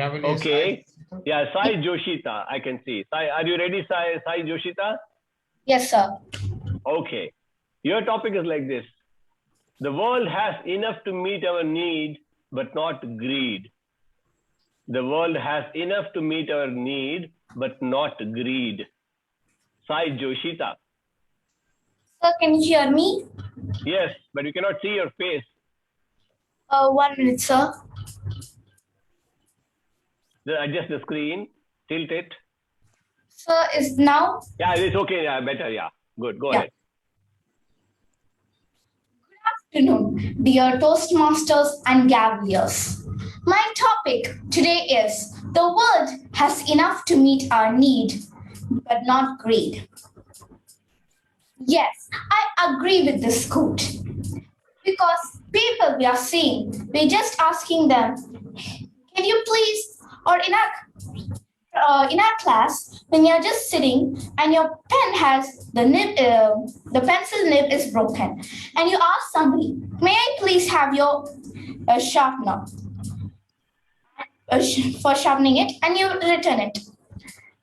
Okay. Yeah, Sai Joshita, I can see. Sai, are you ready, Sai Joshita? Yes, sir. Okay. Your topic is like this. The world has enough to meet our need, but not greed. The world has enough to meet our need, but not greed. Sai Joshita. Sir, can you hear me? Yes, but you cannot see your face. 1 minute, sir. Adjust the screen, tilt it. Sir, is now? Yeah, it's okay. Yeah, better. Yeah, good. Go ahead. Good afternoon, dear Toastmasters and Gaveliers. My topic today is the world has enough to meet our need, but not greed. Yes, I agree with this quote. Because people we are seeing, we're just asking them, can you please, or in our class, when you're just sitting and your pen has the pencil nib is broken, and you ask somebody, may I please have your sharpener for sharpening it, and you return it.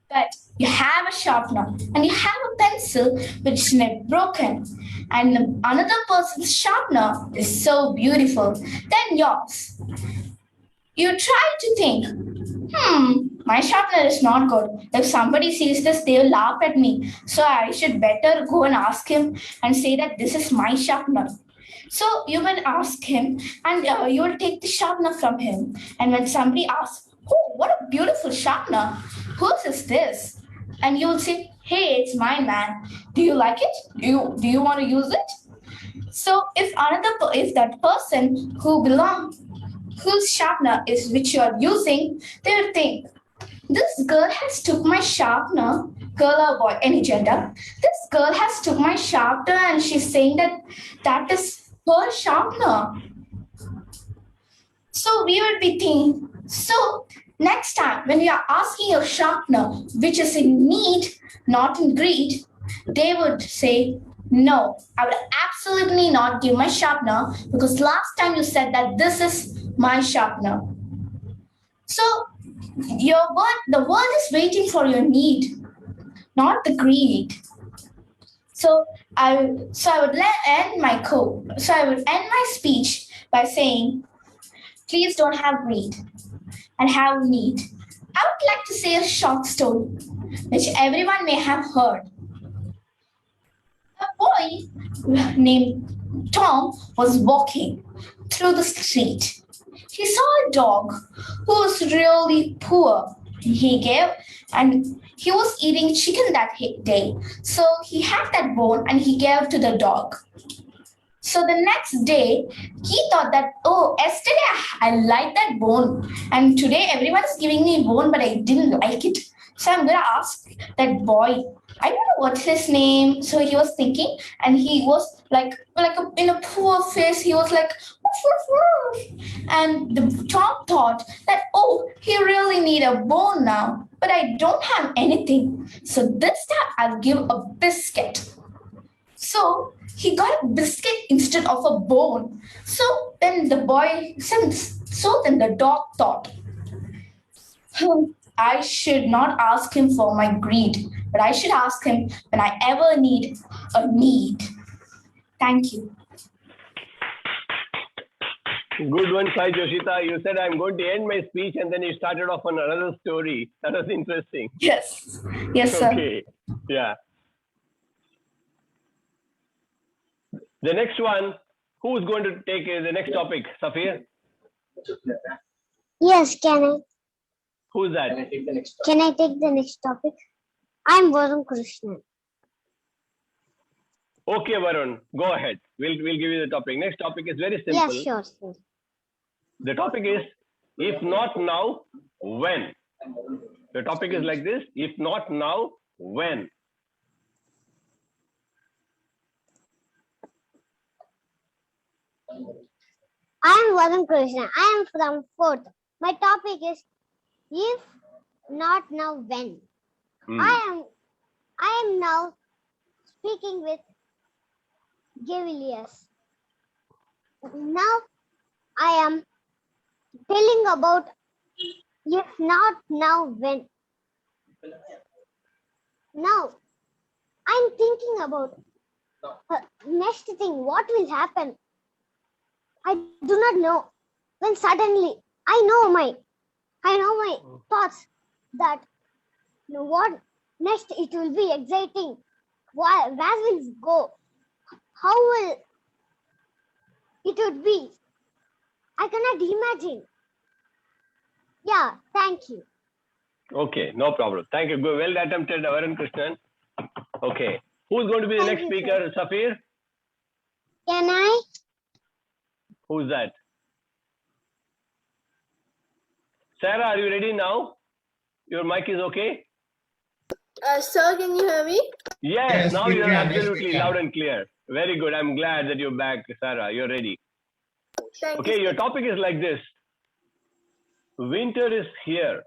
But you have a sharpener and you have a pencil which is broken, and another person's sharpener is so beautiful than yours. You try to think, my sharpener is not good. If somebody sees this, they will laugh at me. So I should better go and ask him and say that this is my sharpener. So you will ask him and you will take the sharpener from him. And when somebody asks, oh, what a beautiful sharpener. Whose is this? And you will say, hey, it's mine, man. Do you like it? Do you want to use it? So if that person whose sharpener is which you are using, they will think, this girl has took my sharpener, girl or boy, any gender. This girl has took my sharpener and she's saying that is her sharpener. So we will be thinking, so next time when you are asking your sharpener, which is in need, not in greed, they would say, no, I would absolutely not give my sharpener because last time you said that this is my sharpener. So the world is waiting for your need, not the greed. So I would end my speech by saying, please don't have greed and have need. I would like to say a short story, which everyone may have heard. A boy boy named Tom was walking through the street. He saw a dog who was really poor. He was eating chicken that day. So he had that bone and he gave to the dog. So the next day, he thought that, oh, yesterday I liked that bone, and today everyone's giving me bone, but I didn't like it. So I'm gonna ask that boy. I don't know what's his name. So he was thinking, and he was in a poor face. He was like, woof, woof, woof. And the Tom thought that, oh, he really need a bone now, but I don't have anything. So this time I'll give a biscuit. So he got a biscuit instead of a bone. So then the dog thought, I should not ask him for my greed, but I should ask him when I ever need a need. Thank you. Good one, Sai Joshita. You said I'm going to end my speech and then you started off on another story. That was interesting. Yes. Yes, sir. Okay. Yeah. The next one, who's going to take the next topic? Safir? Yes, can I? Who's that? Can I take the next topic? I'm Varun Krishnan. Okay, Varun, go ahead. We'll give you the topic. Next topic is very simple. Yes, sure. The topic is, if not now, when? The topic is like this, if not now, when? I am Varun Krishnan. I am from 4th. My topic is, if not now, when? I am now speaking with Gavilius. Now I am telling about if not now, when. Now I'm thinking about next thing, what will happen? I do not know. When suddenly I know my thoughts that what next, it will be exciting. Where will it go? How will it would be? I cannot imagine. Yeah, thank you. Okay, no problem. Thank you. Well attempted, Varun Krishnan. Okay. Who's going to be the next speaker, Safir? Can I? Who's that? Sarah, are you ready now? Your mic is okay? Sir, can you hear me? Yes, now you're absolutely loud and clear. Very good. I'm glad that you're back, Sarah. You're ready. Thank Okay, you. your topic is like this. Winter is here.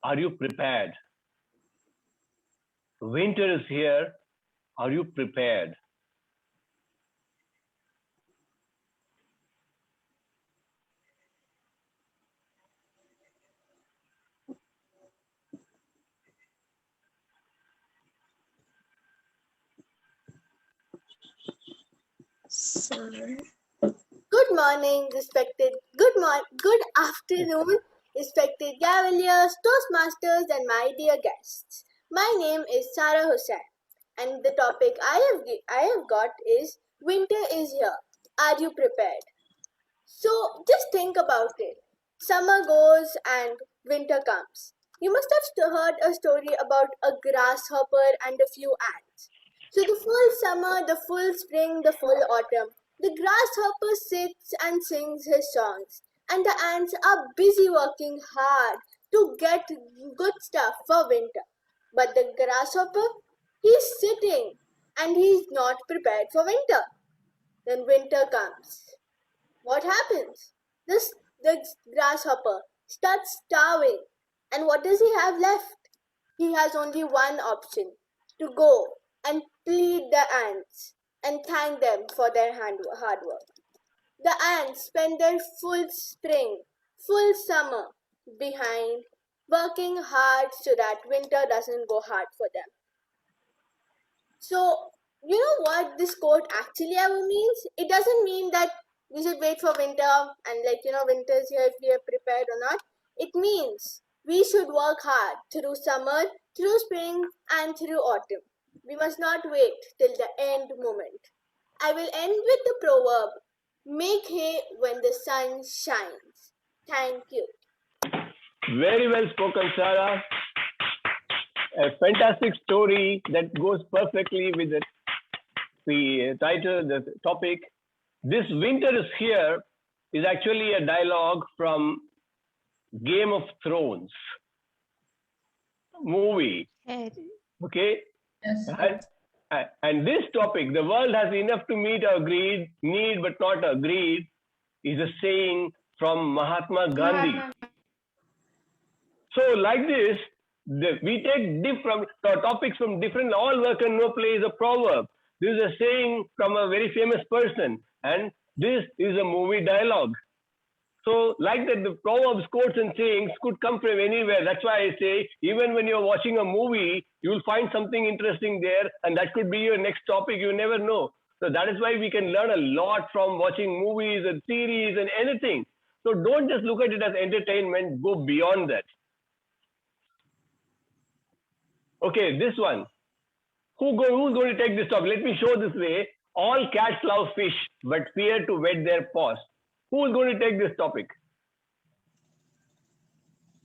Are you prepared? Winter is here. Are you prepared? Good morning, good afternoon, respected Gaveliers, Toastmasters, and my dear guests. My name is Sarah Hussain, and the topic I have got is winter is here. Are you prepared? So just think about it. Summer goes and winter comes. You must have heard a story about a grasshopper and a few ants. So the full summer, the full spring, the full autumn, the grasshopper sits and sings his songs, and the ants are busy working hard to get good stuff for winter. But the grasshopper, he's sitting and he's not prepared for winter. Then winter comes. What happens? The grasshopper starts starving. And what does he have left? He has only one option, to go and plead the ants and thank them for their hard work. The ants spend their full spring, full summer behind, working hard so that winter doesn't go hard for them. So, you know what this quote actually ever means? It doesn't mean that we should wait for winter and winter is here if we are prepared or not. It means we should work hard through summer, through spring, and through autumn. we must not wait till the end moment. I will end with the proverb, make hay when the sun shines. Thank you. Very well spoken, Sarah. A fantastic story that goes perfectly with the title, the topic. This winter is here is actually a dialogue from Game of Thrones movie. Okay? Yes. And this topic, the world has enough to meet our need but not agreed, is a saying from Mahatma Gandhi. So like this, we take different topics from different, all work and no play is a proverb. This is a saying from a very famous person, and this is a movie dialogue. So like that, the proverbs, quotes and sayings could come from anywhere. That's why I say, even when you're watching a movie, you'll find something interesting there, and that could be your next topic. You never know. So that is why we can learn a lot from watching movies and series and anything. So don't just look at it as entertainment, go beyond that. Okay, this one. Who's going to take this topic? Let me show this way. All cats love fish, but fear to wet their paws. Who's going to take this topic?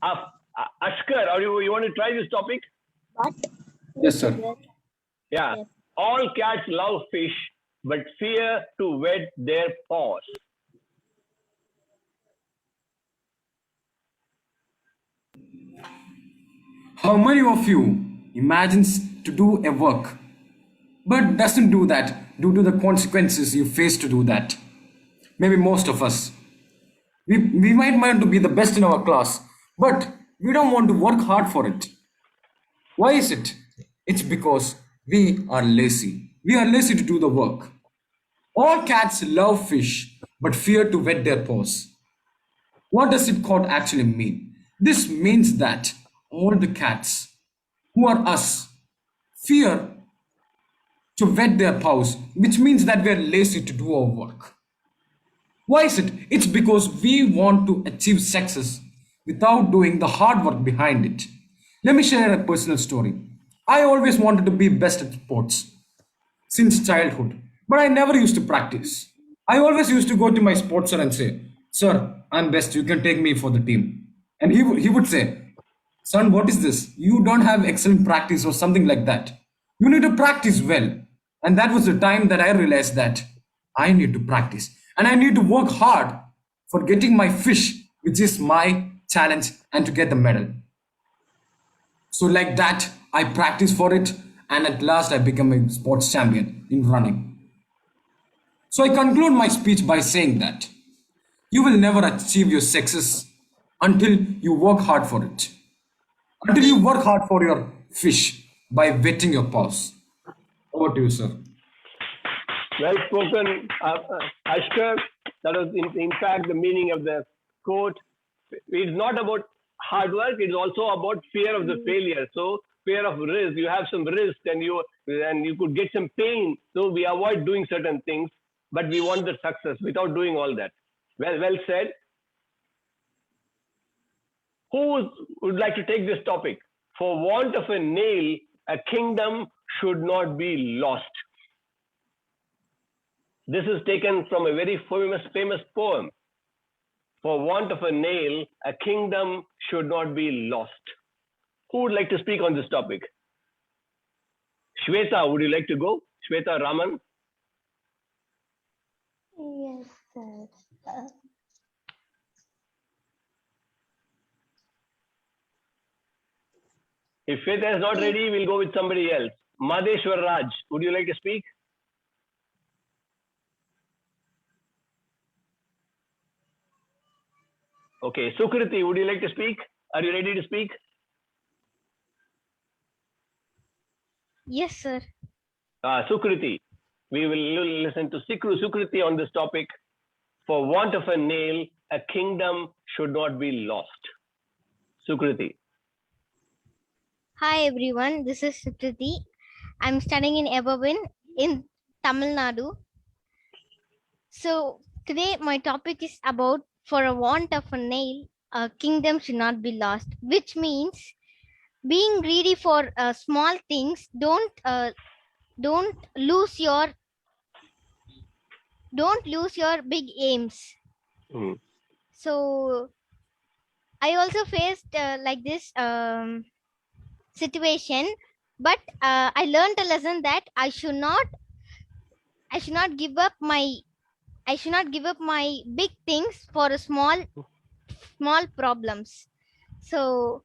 Ashkar, or you want to try this topic? What? Yes, sir. Yeah. Yes. All cats love fish, but fear to wet their paws. How many of you imagines to do a work but doesn't do that due to the consequences you face to do that? Maybe most of us. We might want to be the best in our class, but we don't want to work hard for it. Why is it? It's because we are lazy. We are lazy to do the work. All cats love fish, but fear to wet their paws. What does it quote actually mean? This means that all the cats, who are us, fear to wet their paws, which means that we are lazy to do our work. Why is it? It's because we want to achieve success without doing the hard work behind it. Let me share a personal story. I always wanted to be best at sports since childhood, but I never used to practice. I always used to go to my sports sir and say, "Sir, I'm best, you can take me for the team." And he would say, "Son, what is this? You don't have excellent practice," or something like that. "You need to practice well." And that was the time that I realized that I need to practice and I need to work hard for getting my fish, which is my challenge, and to get the medal. So like that, I practiced for it, and at last I became a sports champion in running. So I conclude my speech by saying that you will never achieve your success until you work hard for it. Until you work hard for your fish by wetting your paws. Over to you, sir. Well spoken, Ashkar. That was in fact the meaning of the quote. It's not about hard work, it's also about fear of the failure. So fear of risk, you have some risk and you could get some pain. So we avoid doing certain things, but we want the success without doing all that. Well said. Who would like to take this topic? For want of a nail, a kingdom should not be lost. This is taken from a very famous poem. For want of a nail, a kingdom should not be lost. Who would like to speak on this topic? Shweta, would you like to go? Shweta Raman? Yes, sir. If Shweta is not ready, we'll go with somebody else. Madheshwar Raj, would you like to speak? Okay, Sukriti, would you like to speak? Are you ready to speak? Yes, sir. Sukriti, we will listen to Sukriti on this topic. For want of a nail, a kingdom should not be lost. Sukriti. Hi, everyone. This is Sukriti. I'm studying in Everwin in Tamil Nadu. So today my topic is about for a want of a nail, a kingdom should not be lost, which means being greedy for small things don't don't lose your big aims. Hmm. So I also faced like this situation, but I learned a lesson that I should not give up my big things for a small problems. So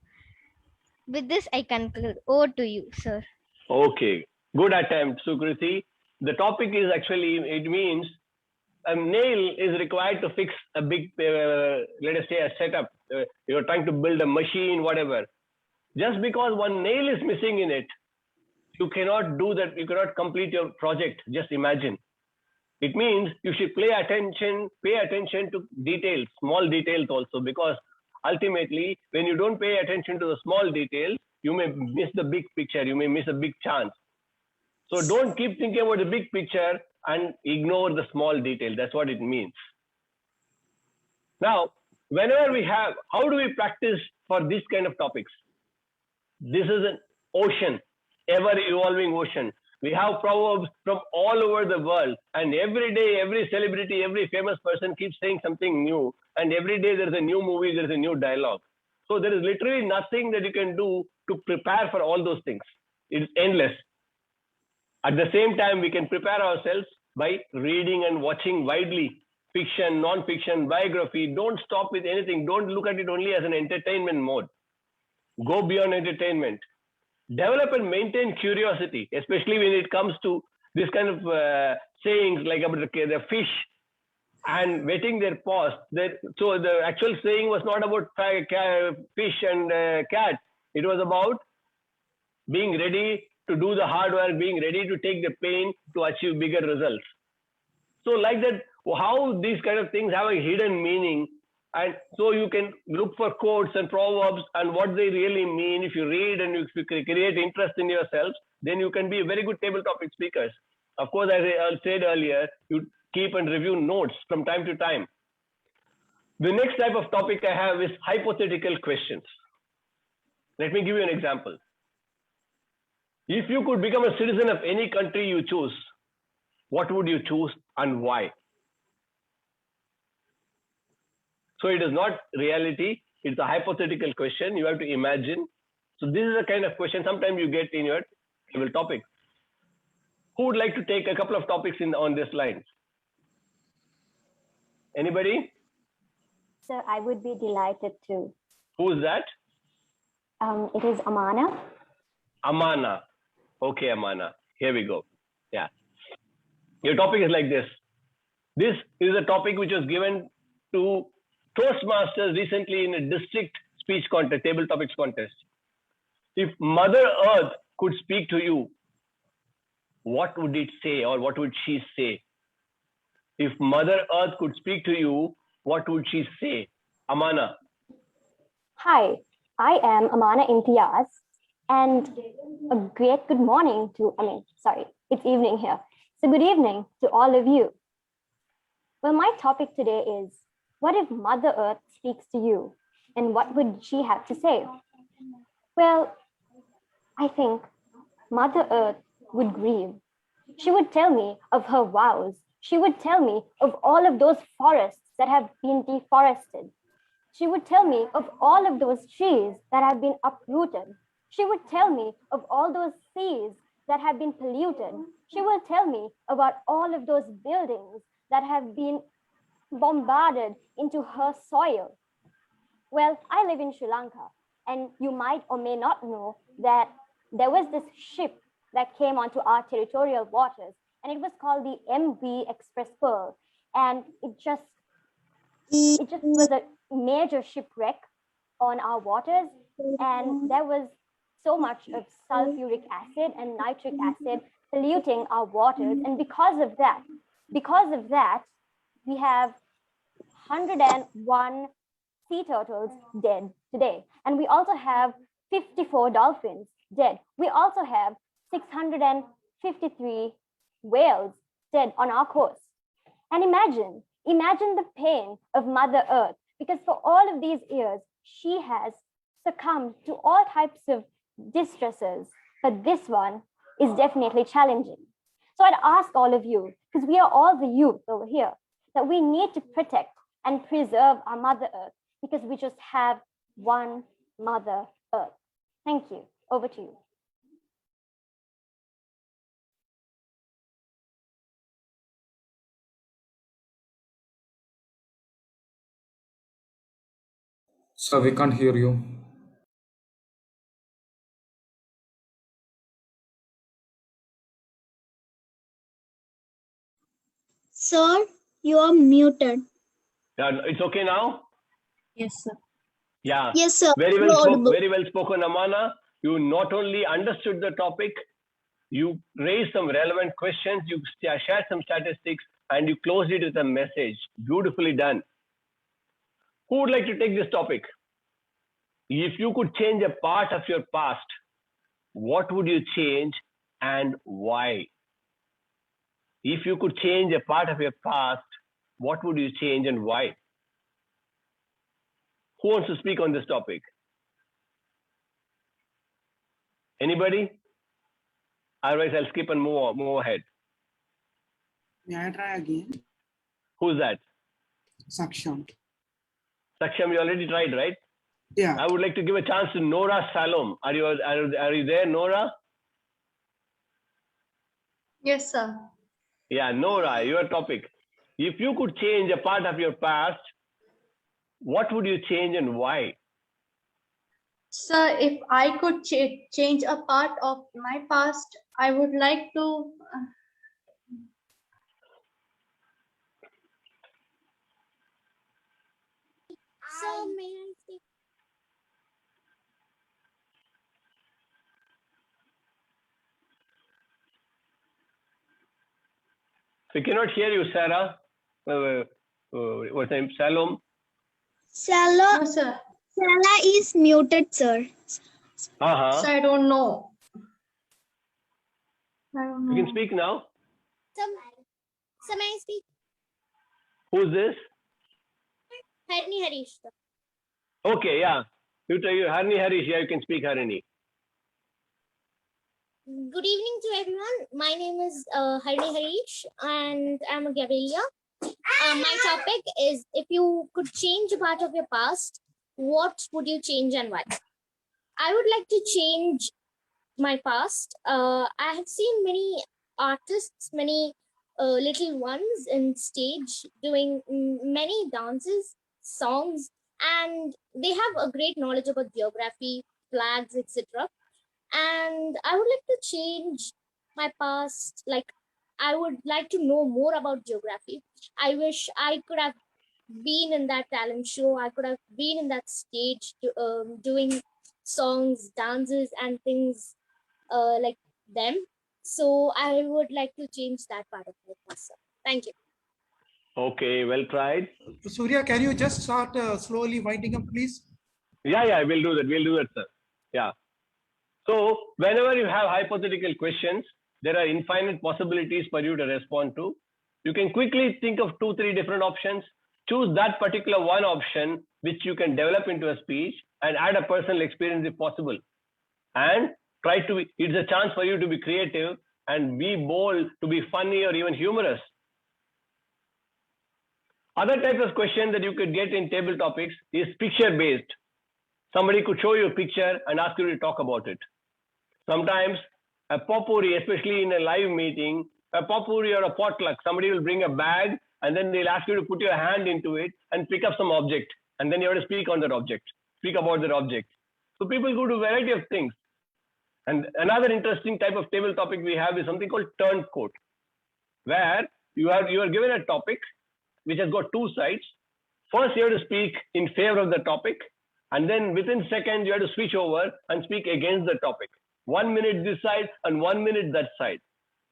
with this I conclude. Over to you, sir. Okay, good attempt, Sukriti. The topic is actually, it means a nail is required to fix a big, let us say, a setup. You're trying to build a machine, whatever. Just because one nail is missing in it, you cannot do that. You cannot complete your project. Just imagine. It means you should pay attention to details, small details also, because ultimately, when you don't pay attention to the small details, you may miss the big picture. You may miss a big chance. So don't keep thinking about the big picture and ignore the small detail. That's what it means. Now, whenever we have, how do we practice for this kind of topics? This is an ocean, ever evolving ocean. We have proverbs from all over the world, and every day, every celebrity, every famous person keeps saying something new, and every day there's a new movie, there's a new dialogue. So there is literally nothing that you can do to prepare for all those things. It's endless. At the same time, we can prepare ourselves by reading and watching widely, fiction, non-fiction, biography. Don't stop with anything. Don't look at it only as an entertainment mode. Go beyond entertainment. Develop and maintain curiosity, especially when it comes to this kind of sayings like about the fish and wetting their paws. So the actual saying was not about fish and cat. It was about being ready to do the hard work, being ready to take the pain to achieve bigger results. So like that, how these kind of things have a hidden meaning. And so you can look for quotes and proverbs and what they really mean. If you read and if you create interest in yourself, then you can be a very good table topic speakers. Of course, as I said earlier, you keep and review notes from time to time. The next type of topic I have is hypothetical questions. Let me give you an example. If you could become a citizen of any country you choose, what would you choose and why? So it is not reality, it's a hypothetical question. You have to imagine. So this is the kind of question sometimes you get in your table topic. Who would like to take a couple of topics on this line? Anybody? Sir, I would be delighted to. Who is that? It is Amana. Amana. Okay, Amana. Here we go. Yeah. Your topic is like this. This is a topic which was given to Toastmasters recently in a district speech contest, table topics contest. If Mother Earth could speak to you, what would it say or what would she say? If Mother Earth could speak to you, what would she say? Amana. Hi, I am Amana Imtiaz, and a great good morning to, it's evening here. So good evening to all of you. Well, my topic today is, what if Mother Earth speaks to you, and what would she have to say? Well, I think Mother Earth would grieve. She would tell me of her vows. She would tell me of all of those forests that have been deforested. She would tell me of all of those trees that have been uprooted. She would tell me of all those seas that have been polluted. She will tell me about all of those buildings that have been bombarded into her soil. Well, I live in Sri Lanka, and you might or may not know that there was this ship that came onto our territorial waters, and it was called the MV Express Pearl. And it just was a major shipwreck on our waters, and there was so much of sulfuric acid and nitric acid polluting our waters. And because of that, we have 101 sea turtles dead today. And we also have 54 dolphins dead. We also have 653 whales dead on our coast. And imagine the pain of Mother Earth, because for all of these years, she has succumbed to all types of distresses. But this one, is definitely challenging. So I'd ask all of you, because we are all the youth over here, that we need to protect and preserve our Mother Earth because we just have one Mother Earth. Thank you. Over to you. Sir, we can't hear you. Sir, you are muted. Yeah, it's okay now? Yes, sir. Yeah. Yes, sir. Very You're well, audible. very well spoken, Amana. You not only understood the topic, you raised some relevant questions, you shared some statistics, and you closed it with a message. Beautifully done. Who would like to take this topic? If you could change a part of your past, what would you change and why? If you could change a part of your past, what would you change and why? Who wants to speak on this topic? Anybody? Otherwise, I'll skip and move ahead. May I try again? Who's that? Saksham. Saksham, you already tried, right? Yeah. I would like to give a chance to Nora Salom. Are you there, Nora? Yes, sir. Yeah, Nora, your topic. If you could change a part of your past, what would you change and why? Sir, if I could change a part of my past, I would like to. So, may I speak? We cannot hear you, Sarah. What's name? Salom? Salah, No, sir. Salah is muted, sir. Uh-huh. Sir, I don't know. I don't know. You can speak now. So, may I speak? Who's this? Harini Harish. Sir. Okay, yeah. You tell you, Harini Harish. Yeah, you can speak, Harini. Good evening to everyone. My name is Harini Harish and I'm a Gavelia. My topic is, if you could change a part of your past, what would you change and why? I would like to change my past. I have seen many artists, many little ones in stage doing many dances, songs, and they have a great knowledge about geography, flags, etc. And I would like to change my past. Like, I would like to know more about geography. I wish I could have been in that talent show. I could have been in that stage doing songs, dances, and things like them. So I would like to change that part of my past. Thank you. Okay, well tried. Surya, can you just start slowly winding up, please? Yeah, we'll do that. We'll do that, sir. Yeah. So whenever you have hypothetical questions, there are infinite possibilities for you to respond to. You can quickly think of 2-3 different options, choose that particular one option which you can develop into a speech and add a personal experience if possible. And try to be, it's a chance for you to be creative and be bold, to be funny or even humorous. Other types of questions that you could get in table topics is picture based. Somebody could show you a picture and ask you to talk about it. Sometimes a potpourri, especially in a live meeting, a potpourri or a potluck, somebody will bring a bag and then they'll ask you to put your hand into it and pick up some object. And then you have to speak on that object, speak about that object. So people go to a variety of things. And another interesting type of table topic we have is something called turncoat, where you are given a topic which has got two sides. First, you have to speak in favor of the topic. And then within seconds, you have to switch over and speak against the topic. 1 minute this side and 1 minute that side.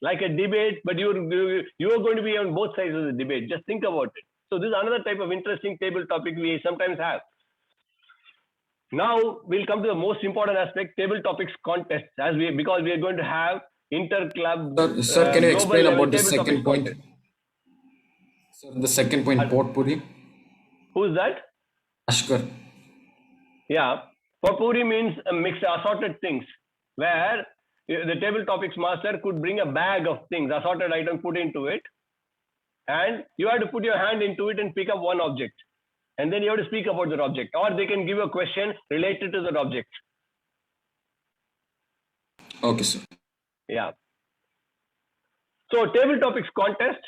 Like a debate, but you are going to be on both sides of the debate. Just think about it. So this is another type of interesting table topic we sometimes have. Now we'll come to the most important aspect, table topics contests, because we are going to have inter-club. Sir, can you explain about the table second topics point? contest. Sir, the second point, potpourri. Who's that? Ashkar. Yeah, potpourri means a mix, assorted things, where the table topics master could bring a bag of things, assorted items put into it, and you have to put your hand into it and pick up one object. And then you have to speak about that object, or they can give a question related to that object. Okay, sir. Yeah. So table topics contest.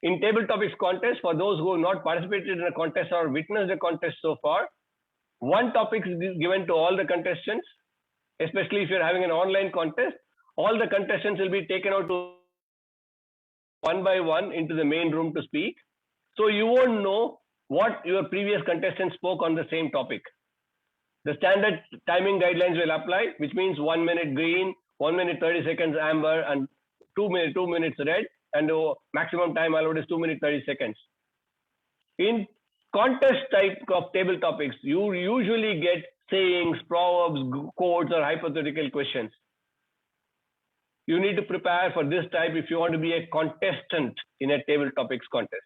In table topics contest, for those who have not participated in a contest or witnessed a contest so far, one topic is given to all the contestants, especially if you're having an online contest. All the contestants will be taken out to one by one into the main room to speak. So you won't know what your previous contestants spoke on the same topic. The standard timing guidelines will apply, which means 1 minute green, 1 minute 30 seconds amber, and 2 minutes red, and the maximum time allowed is 2 minutes 30 seconds. In contest type of table topics, you usually get sayings, proverbs, quotes, or hypothetical questions. You need to prepare for this type if you want to be a contestant in a table topics contest.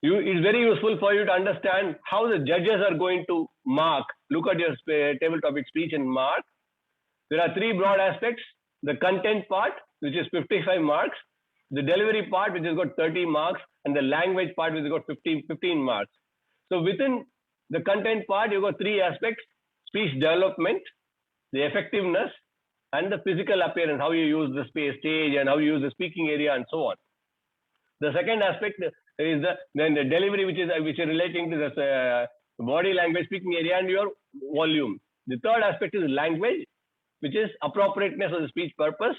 It's very useful for you to understand how the judges are going to mark. Look at your table topic speech and mark. There are three broad aspects: the content part, which is 55 marks, the delivery part, which has got 30 marks, and the language part, which has got 15 marks. So within the content part, you've got three aspects: speech development, the effectiveness, and the physical appearance, how you use the stage and how you use the speaking area and so on. The second aspect is the delivery, which is relating to the body language, speaking area, and your volume. The third aspect is language, which is appropriateness of the speech purpose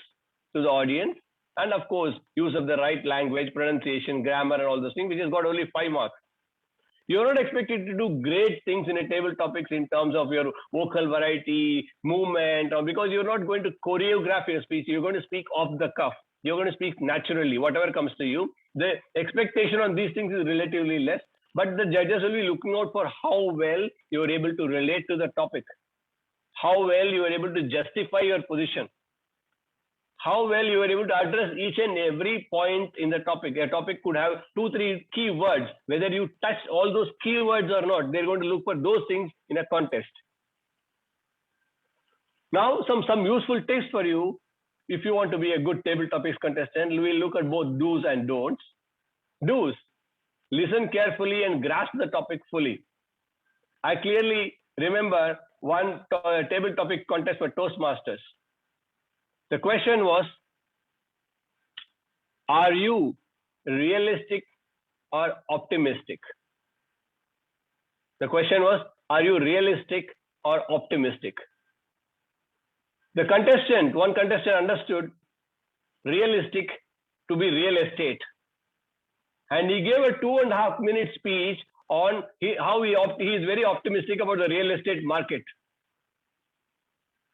to the audience, and of course, use of the right language, pronunciation, grammar, and all those things, which has got only 5 marks. You're not expected to do great things in a table topics in terms of your vocal variety, movement, or because you're not going to choreograph your speech. You're going to speak off the cuff. You're going to speak naturally, whatever comes to you. The expectation on these things is relatively less, but the judges will be looking out for how well you're able to relate to the topic, how well you are able to justify your position, how well you are able to address each and every point in the topic. A topic could have 2-3 key words. Whether you touch all those key words or not, they're going to look for those things in a contest. Now, some useful tips for you. If you want to be a good table topics contestant, we'll look at both do's and don'ts. Do's: listen carefully and grasp the topic fully. I clearly remember one table topic contest for Toastmasters. The question was, are you realistic or optimistic? The question was, are you realistic or optimistic? The contestant, one contestant understood realistic to be real estate. And he gave a 2.5 minute speech on how he is very optimistic about the real estate market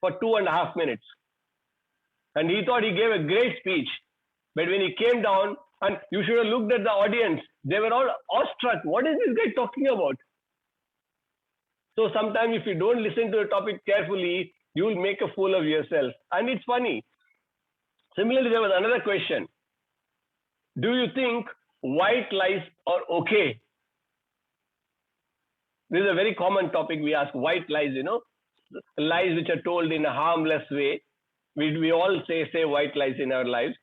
for 2.5 minutes. And he thought he gave a great speech. But when he came down, and you should have looked at the audience, they were all awestruck. What is this guy talking about? So sometimes if you don't listen to the topic carefully, you will make a fool of yourself. And it's funny. Similarly, there was another question. Do you think white lies are okay? This is a very common topic we ask. White lies, lies which are told in a harmless way. We all say white lies in our lives.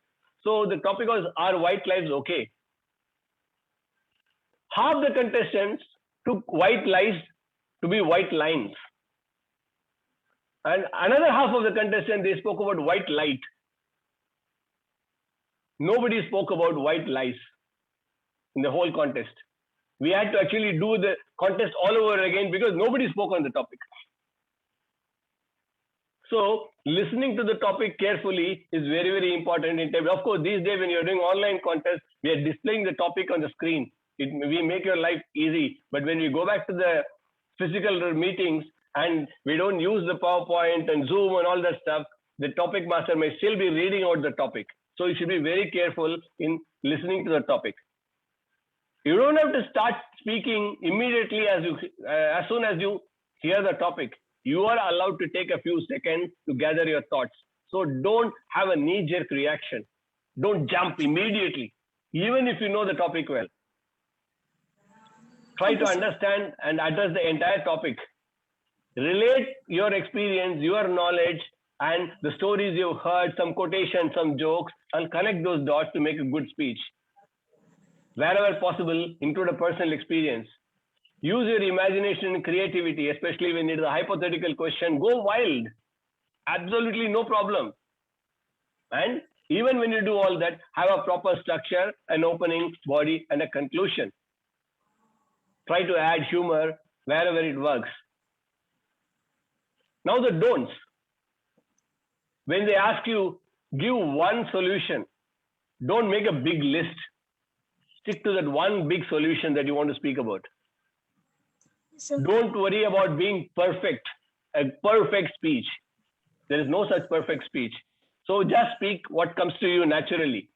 So the topic was, are white lies okay? Half the contestants took white lies to be white lines. And another half of the contestants, they spoke about white light. Nobody spoke about white lies in the whole contest. We had to actually do the contest all over again because nobody spoke on the topic. So listening to the topic carefully is very, very important in table. Of course, these days when you're doing online contests, we are displaying the topic on the screen. We make your life easy. But when we go back to the physical meetings and we don't use the PowerPoint and Zoom and all that stuff, the topic master may still be reading out the topic. So you should be very careful in listening to the topic. You don't have to start speaking immediately as soon as you hear the topic. You are allowed to take a few seconds to gather your thoughts. So don't have a knee-jerk reaction. Don't jump immediately, even if you know the topic well. Try to understand and address the entire topic. Relate your experience, your knowledge and the stories you've heard, some quotations, some jokes, and connect those dots to make a good speech. Wherever possible, include a personal experience. Use your imagination and creativity, especially when it is a hypothetical question. Go wild. Absolutely no problem. And even when you do all that, have a proper structure, an opening, body, and a conclusion. Try to add humor wherever it works. Now the don'ts. When they ask you, give one solution. Don't make a big list. Stick to that one big solution that you want to speak about. Don't worry about being perfect, a perfect speech. There is no such perfect speech. So just speak what comes to you naturally.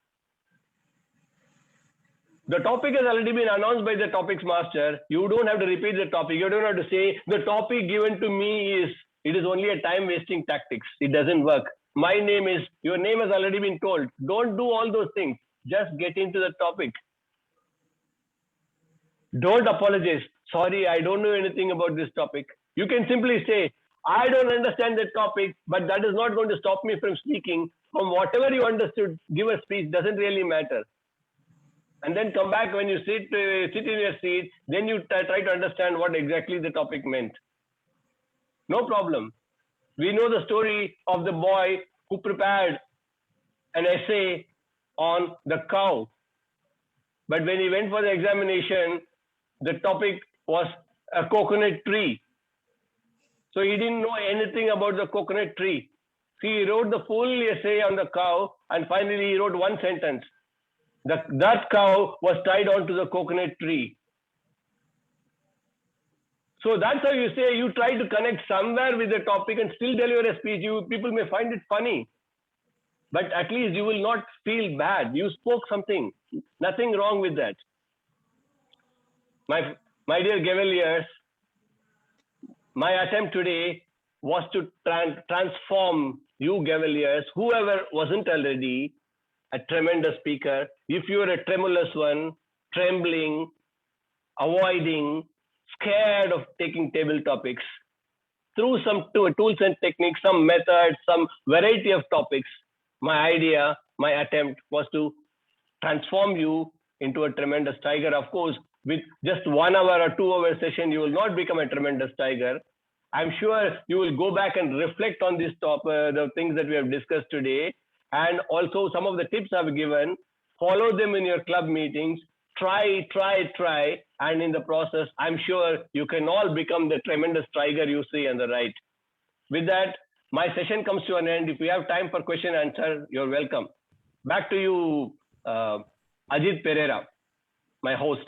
The topic has already been announced by the topics master. You don't have to repeat the topic. You don't have to say, the topic given to me is, it is only a time wasting tactics. It doesn't work. My name is, your name has already been told. Don't do all those things. Just get into the topic. Don't apologize. Sorry, I don't know anything about this topic. You can simply say, I don't understand the topic, but that is not going to stop me from speaking. From whatever you understood, give a speech, doesn't really matter. And then come back when you sit in your seat, then you try to understand what exactly the topic meant. No problem. We know the story of the boy who prepared an essay on the cow. But when he went for the examination, the topic was a coconut tree. So he didn't know anything about the coconut tree. He wrote the full essay on the cow, and finally he wrote one sentence. That cow was tied onto the coconut tree. So that's how you say, you try to connect somewhere with the topic and still deliver a speech. People may find it funny, but at least you will not feel bad. You spoke something. Nothing wrong with that. My dear Gaveliers, my attempt today was to transform you Gaveliers, whoever wasn't already a tremendous speaker. If you are a tremulous one, trembling, avoiding, scared of taking table topics, through some tools and techniques, some methods, some variety of topics, my attempt was to transform you into a tremendous tiger. Of course, with just 1 hour or 2 hour session, you will not become a tremendous tiger. I'm sure you will go back and reflect on this the things that we have discussed today. And also some of the tips I've given, follow them in your club meetings, try. And in the process, I'm sure you can all become the tremendous tiger you see on the right. With that, my session comes to an end. If you have time for question and answer, you're welcome. Back to you, Ajit Pereira, my host.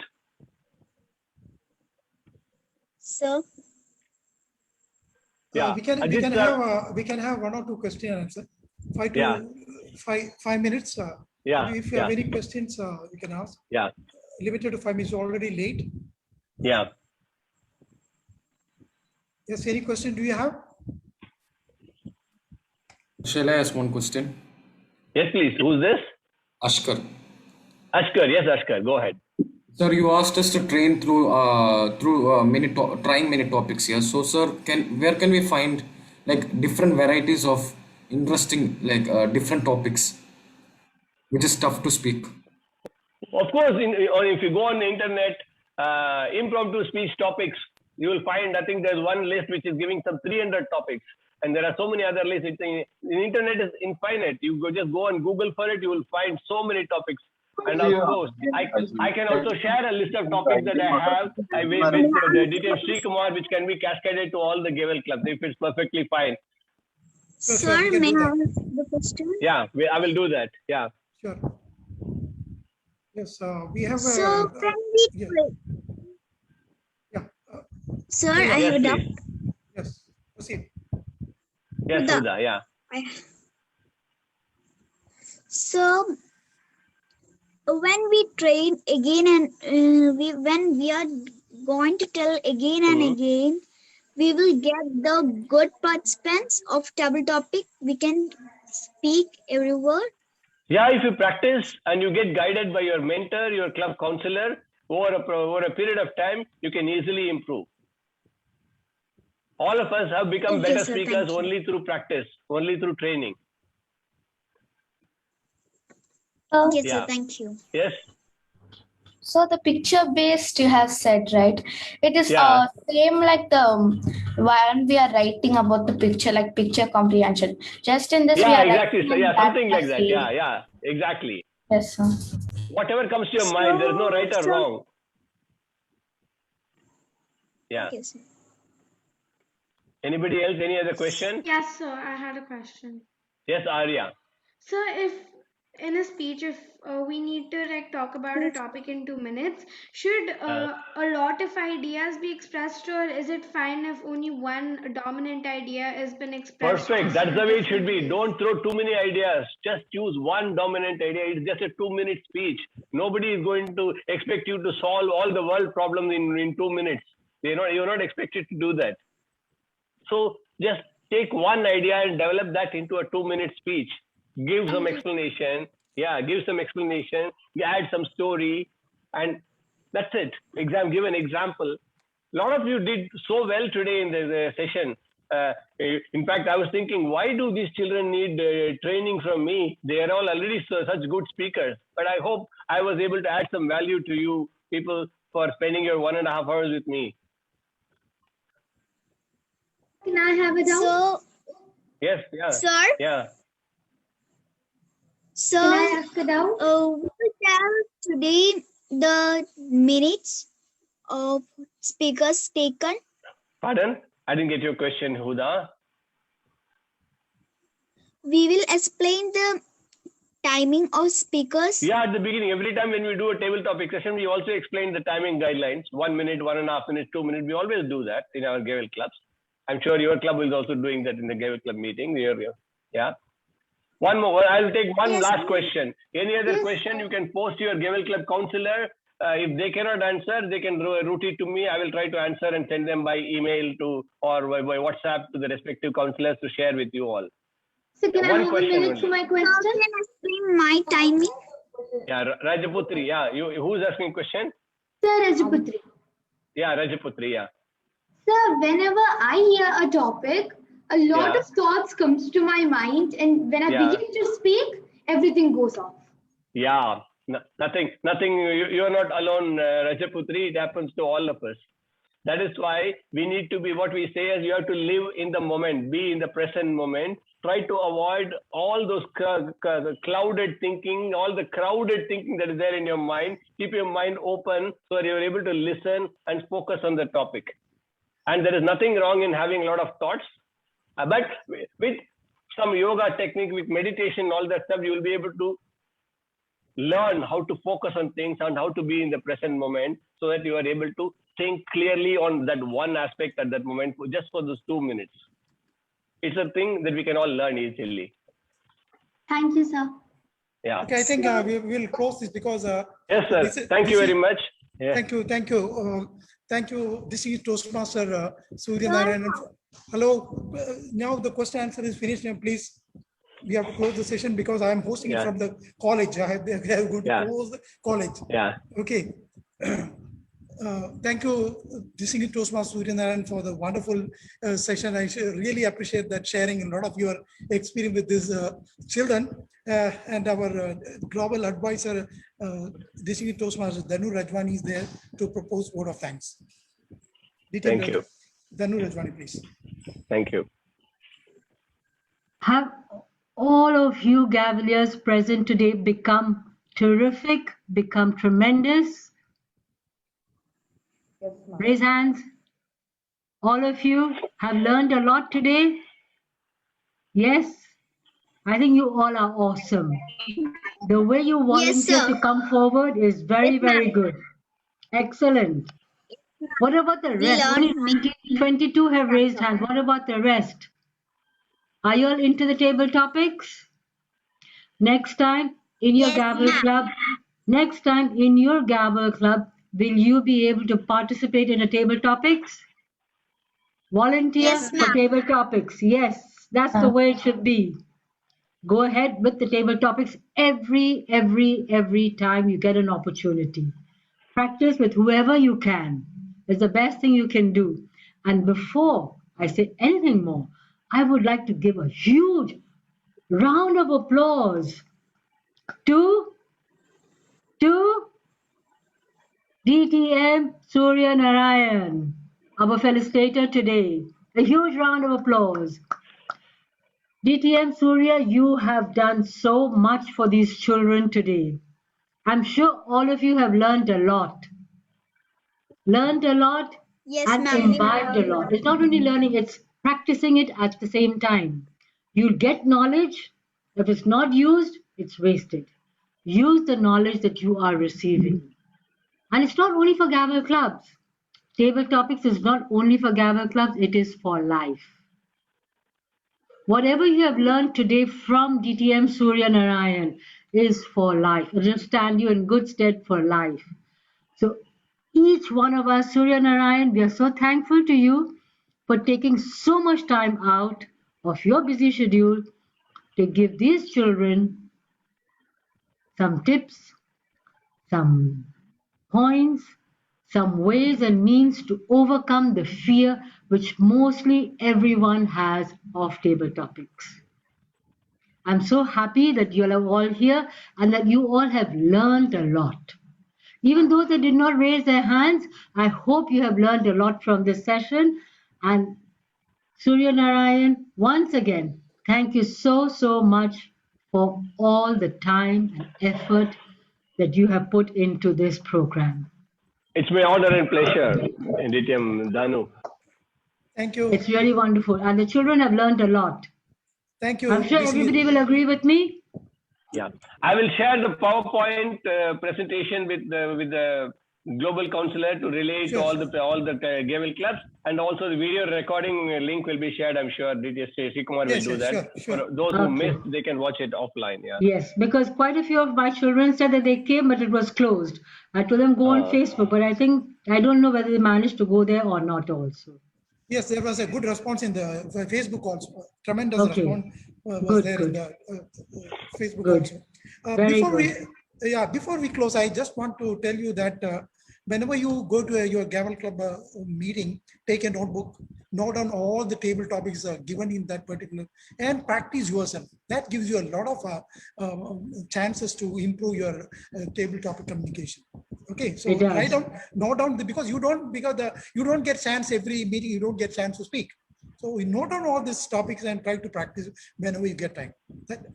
Sir. Yeah, we can have 1 or 2 questions and answer. 5 minutes. If you have any questions, you can ask. Yeah. Limited to 5 minutes. Already late. Yeah. Yes. Any question do you have? Shall I ask one question? Yes, please. Who's this? Ashkar. Ashkar. Yes, Ashkar. Go ahead. Sir, you asked us to train through trying many topics here. So, sir, where can we find like different varieties of interesting different topics, which is tough to speak? Of course, if you go on the internet, impromptu speech topics, you will find, I think there's one list which is giving some 300 topics. And there are so many other lists. The internet is infinite. You just go and Google for it, you will find so many topics. And of course, I can also share a list of topics that I have with the DTM Sri Kumar, which can be cascaded to all the Gavel clubs if it's perfectly fine. Sir, may I ask the question? Yeah, I will do that. Yeah. Sure. Yes, we have. So, can we Sir, I have a doubt. Yes, proceed. Yes, Huda, yeah. So, when we train again and when we are going to tell again and again, we will get the good participants of table topic. We can speak every word. Yeah, if you practice and you get guided by your mentor, your club counselor, over a period of time, you can easily improve. All of us have become Okay, better sir, speakers thank you. only through practice, only through training. Yes, sir, Yeah. thank you. Yes. So the picture based you have said, right? It is Yeah. same like the when we are writing about the picture, like picture comprehension. Just in this we Yeah, are exactly. writing So, and yeah, that something we are like that. saying. Yeah, yeah, exactly. Yes, sir. Whatever comes to your mind, there's no right or sir- wrong. Yeah. Okay, sir. Anybody else? Any other question? Yes, sir. I had a question. Yes, Arya. So, if in a speech, if we need to like talk about a topic in 2 minutes, should a lot of ideas be expressed, or is it fine if only one dominant idea has been expressed? Perfect. just That's in the way it should different be. ways? Don't throw too many ideas. Just choose one dominant idea. It's just a 2-minute speech. Nobody is going to expect you to solve all the world problems in 2 minutes. You're not expected to do that. So just take one idea and develop that into a 2-minute speech. Give some explanation. Yeah, give some explanation. Add some story, and that's it. Give an example. A lot of you did so well today in the session. In fact, I was thinking, why do these children need training from me? They are all already such good speakers. But I hope I was able to add some value to you people for spending your 1.5 hours with me. Can I have a doubt? So, Yes, yeah. sir? Yeah. So, Can I ask a doubt? we will tell today the minutes of speakers taken. Pardon? I didn't get your question, Huda. We will explain the timing of speakers. Yeah, at the beginning, every time when we do a table topic session, we also explain the timing guidelines. 1 minute, 1.5 minutes, 2 minutes. We always do that in our Gavel clubs. I'm sure your club is also doing that in the Gavel club meeting. Yeah. One more. I'll take one last question. Any other question, you can post to your Gavel club counselor. If they cannot answer, they can route it to me. I will try to answer and send them by email or by WhatsApp to the respective counselors to share with you all. So can I have a minute for my question? So, can I explain my timing? Yeah, Rajaputri. Yeah, who's asking question? Sir Rajaputri. Yeah, Rajaputri. Yeah. Sir, whenever I hear a topic, a lot of thoughts comes to my mind, and when I begin to speak, everything goes off. Yeah, nothing. You're not alone, Rajaputri. It happens to all of us. That is why we need to be, what we say is you have to live in the moment, be in the present moment. Try to avoid all those clouded thinking, all the crowded thinking that is there in your mind. Keep your mind open so that you're able to listen and focus on the topic. And there is nothing wrong in having a lot of thoughts. But with some yoga technique, with meditation, all that stuff, you will be able to learn how to focus on things and how to be in the present moment so that you are able to think clearly on that one aspect at that moment just for those 2 minutes. It's a thing that we can all learn easily. Thank you, sir. Yeah. Okay, I think we will close this because. Yes, sir. Thank you very much. Yeah. Thank you. Thank you. This is Toastmaster Surya Narayanan. Hello. Now the question answer is finished. Now, please, we have to close the session because I am hosting it from the college. I have to close the college. Yeah. Okay. Thank you, distinguished Toastmaster Surya Narayanan, for the wonderful session. I really appreciate that sharing a lot of your experience with these children. And our global advisor, distinguished Toastmaster Danu Rajwani, is there to propose vote of thanks. DTM Thank you. Danu Rajwani, please. Thank you. Have all of you Gavaliers present today become terrific, become tremendous? Raise hands. All of you have learned a lot today? Yes? I think you all are awesome. The way you volunteer to come forward is very, very good. Excellent. What about the rest? Only 22 have raised hands. What about the rest? Are you all into the table topics? Next time in your Gavel Club, will you be able to participate in the table topics? Volunteer for table topics. Yes, that's the way it should be. Go ahead with the table topics every time you get an opportunity. Practice with whoever you can. It's the best thing you can do. And before I say anything more, I would like to give a huge round of applause to DTM Surya Narayanan, our felicitator today. A huge round of applause. DTM Surya, you have done so much for these children today. I'm sure all of you have learned a lot. Yes, And ma'am. imbibed a lot. It's not only learning, it's practicing it at the same time. You'll get knowledge. If it's not used, it's wasted. Use the knowledge that you are receiving. And it's not only for Gavel clubs. Table topics is not only for Gavel clubs, it is for life. Whatever you have learned today from DTM Surya Narayan is for life. It will stand you in good stead for life. So each one of us, Surya Narayan, we are so thankful to you for taking so much time out of your busy schedule to give these children some tips, some points, some ways and means to overcome the fear which mostly everyone has of table topics. I'm so happy that you are all here and that you all have learned a lot. Even those that did not raise their hands, I hope you have learned a lot from this session. And Surya Narayan, once again, thank you so much for all the time and effort that you have put into this program. It's my honor and pleasure, DTM Danu. Thank you. It's really wonderful. And the children have learned a lot. Thank you. I'm sure everybody will agree with me. Yeah, I will share the PowerPoint presentation with the global counselor to relate to all the Gavel clubs, and also the video recording link will be shared. I'm sure DTS Kumar will do that. Sure. For those who missed, they can watch it offline. Yeah. Yes, because quite a few of my children said that they came, but it was closed. I told them go on Facebook, but I don't know whether they managed to go there or not also. Yes, there was a good response in the Facebook also. Tremendous response was there in the Facebook also. Before we close, I just want to tell you that whenever you go to your Gavel Club meeting, take a notebook, note down all the table topics given in that particular, and practice yourself. That gives you a lot of chances to improve your table topic communication. Okay, so write down, note down, because you don't get chance every meeting, you don't get chance to speak. So we note down all these topics and try to practice whenever you get time.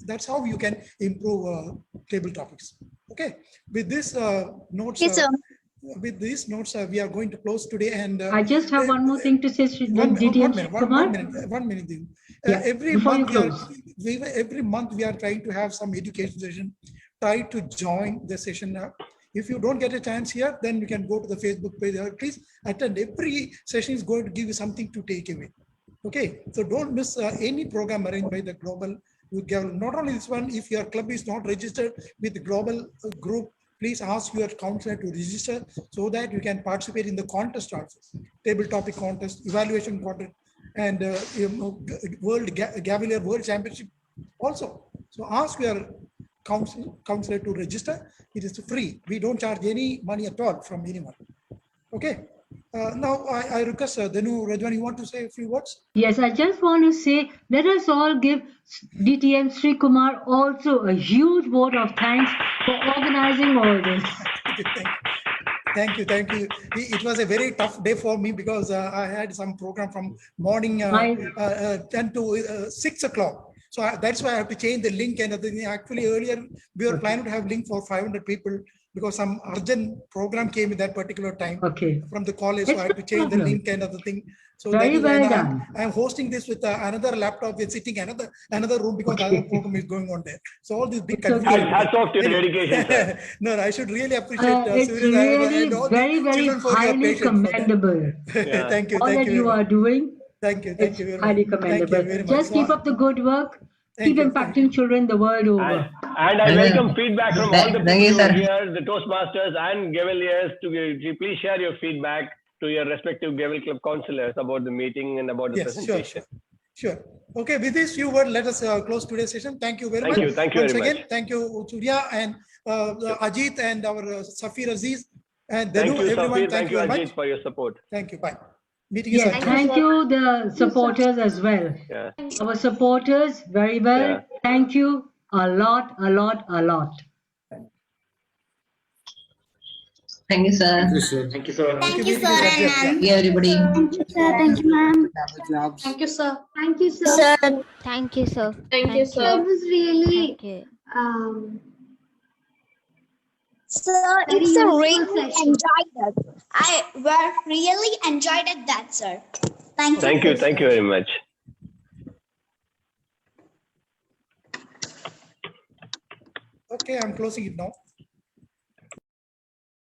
That's how you can improve table topics. Okay, with this notes. Yes, sir. With these notes, we are going to close today. And I just have one more thing to say. One minute. Every month we are trying to have some education session. Try to join the session now. If you don't get a chance here, then you can go to the Facebook page. Please attend. Every session is going to give you something to take away. Okay, so don't miss any program arranged by the Global Youth Gavel. Not only this one, if your club is not registered with the global group, please ask your counselor to register so that you can participate in the contest also. Table topic contest, evaluation contest, and World Gavelier World Championship also. So ask your counselor to register. It is free. We don't charge any money at all from anyone. Okay. Now I request Danu Rajwan, you want to say a few words? Yes, I just want to say, let us all give DTM Sri Kumar also a huge vote of thanks for organizing all this. Thank you. It was a very tough day for me because I had some program from morning 10 to 6 o'clock. So that's why I have to change the link and everything. Actually, earlier we were planning to have link for 500 people because some urgent program came at that particular time from the college. So I had to change the link and other thing. So very well done. I'm hosting this with another laptop. It's sitting another room because other program is going on there. So all this big confusion. Hats off to your dedication. No, I should really appreciate it's really very highly commendable. Thank you. All that you are doing. Thank you very much. Highly commendable. Just keep up the good work. Keep impacting children the world over. And I welcome feedback from all the people here, the Toastmasters and Gaveliers, to please share your feedback to your respective Gavel Club counselors about the meeting and about the presentation. Sure. Okay, with this few words, let us close today's session. Thank you very much. Thank you very much. Thank you, Surya and Ajit and our Safir Aziz. And thank you, everyone. Safir. Thank you, Ajit, for your support. Thank you. Bye. Meeting is Yes, adjourned. thank you, the supporters as well. Yeah. Our supporters, very well. Yeah. Thank you a lot, a lot, a lot. Thank you, sir. Thank you, sir. Thank you, sir. Thank you, Meeting sir is and adjourned. ma'am. Yeah, everybody. Thank you, sir. Thank you, ma'am. Thank you, sir. Thank you, sir. Sir, Thank you, sir. thank you, It sir. was really Thank you. Sir, very it's a useful really session. enjoyed it. I were really enjoyed it that, sir. Thank Thank you. you. Thank you very much. Okay, I'm closing it now.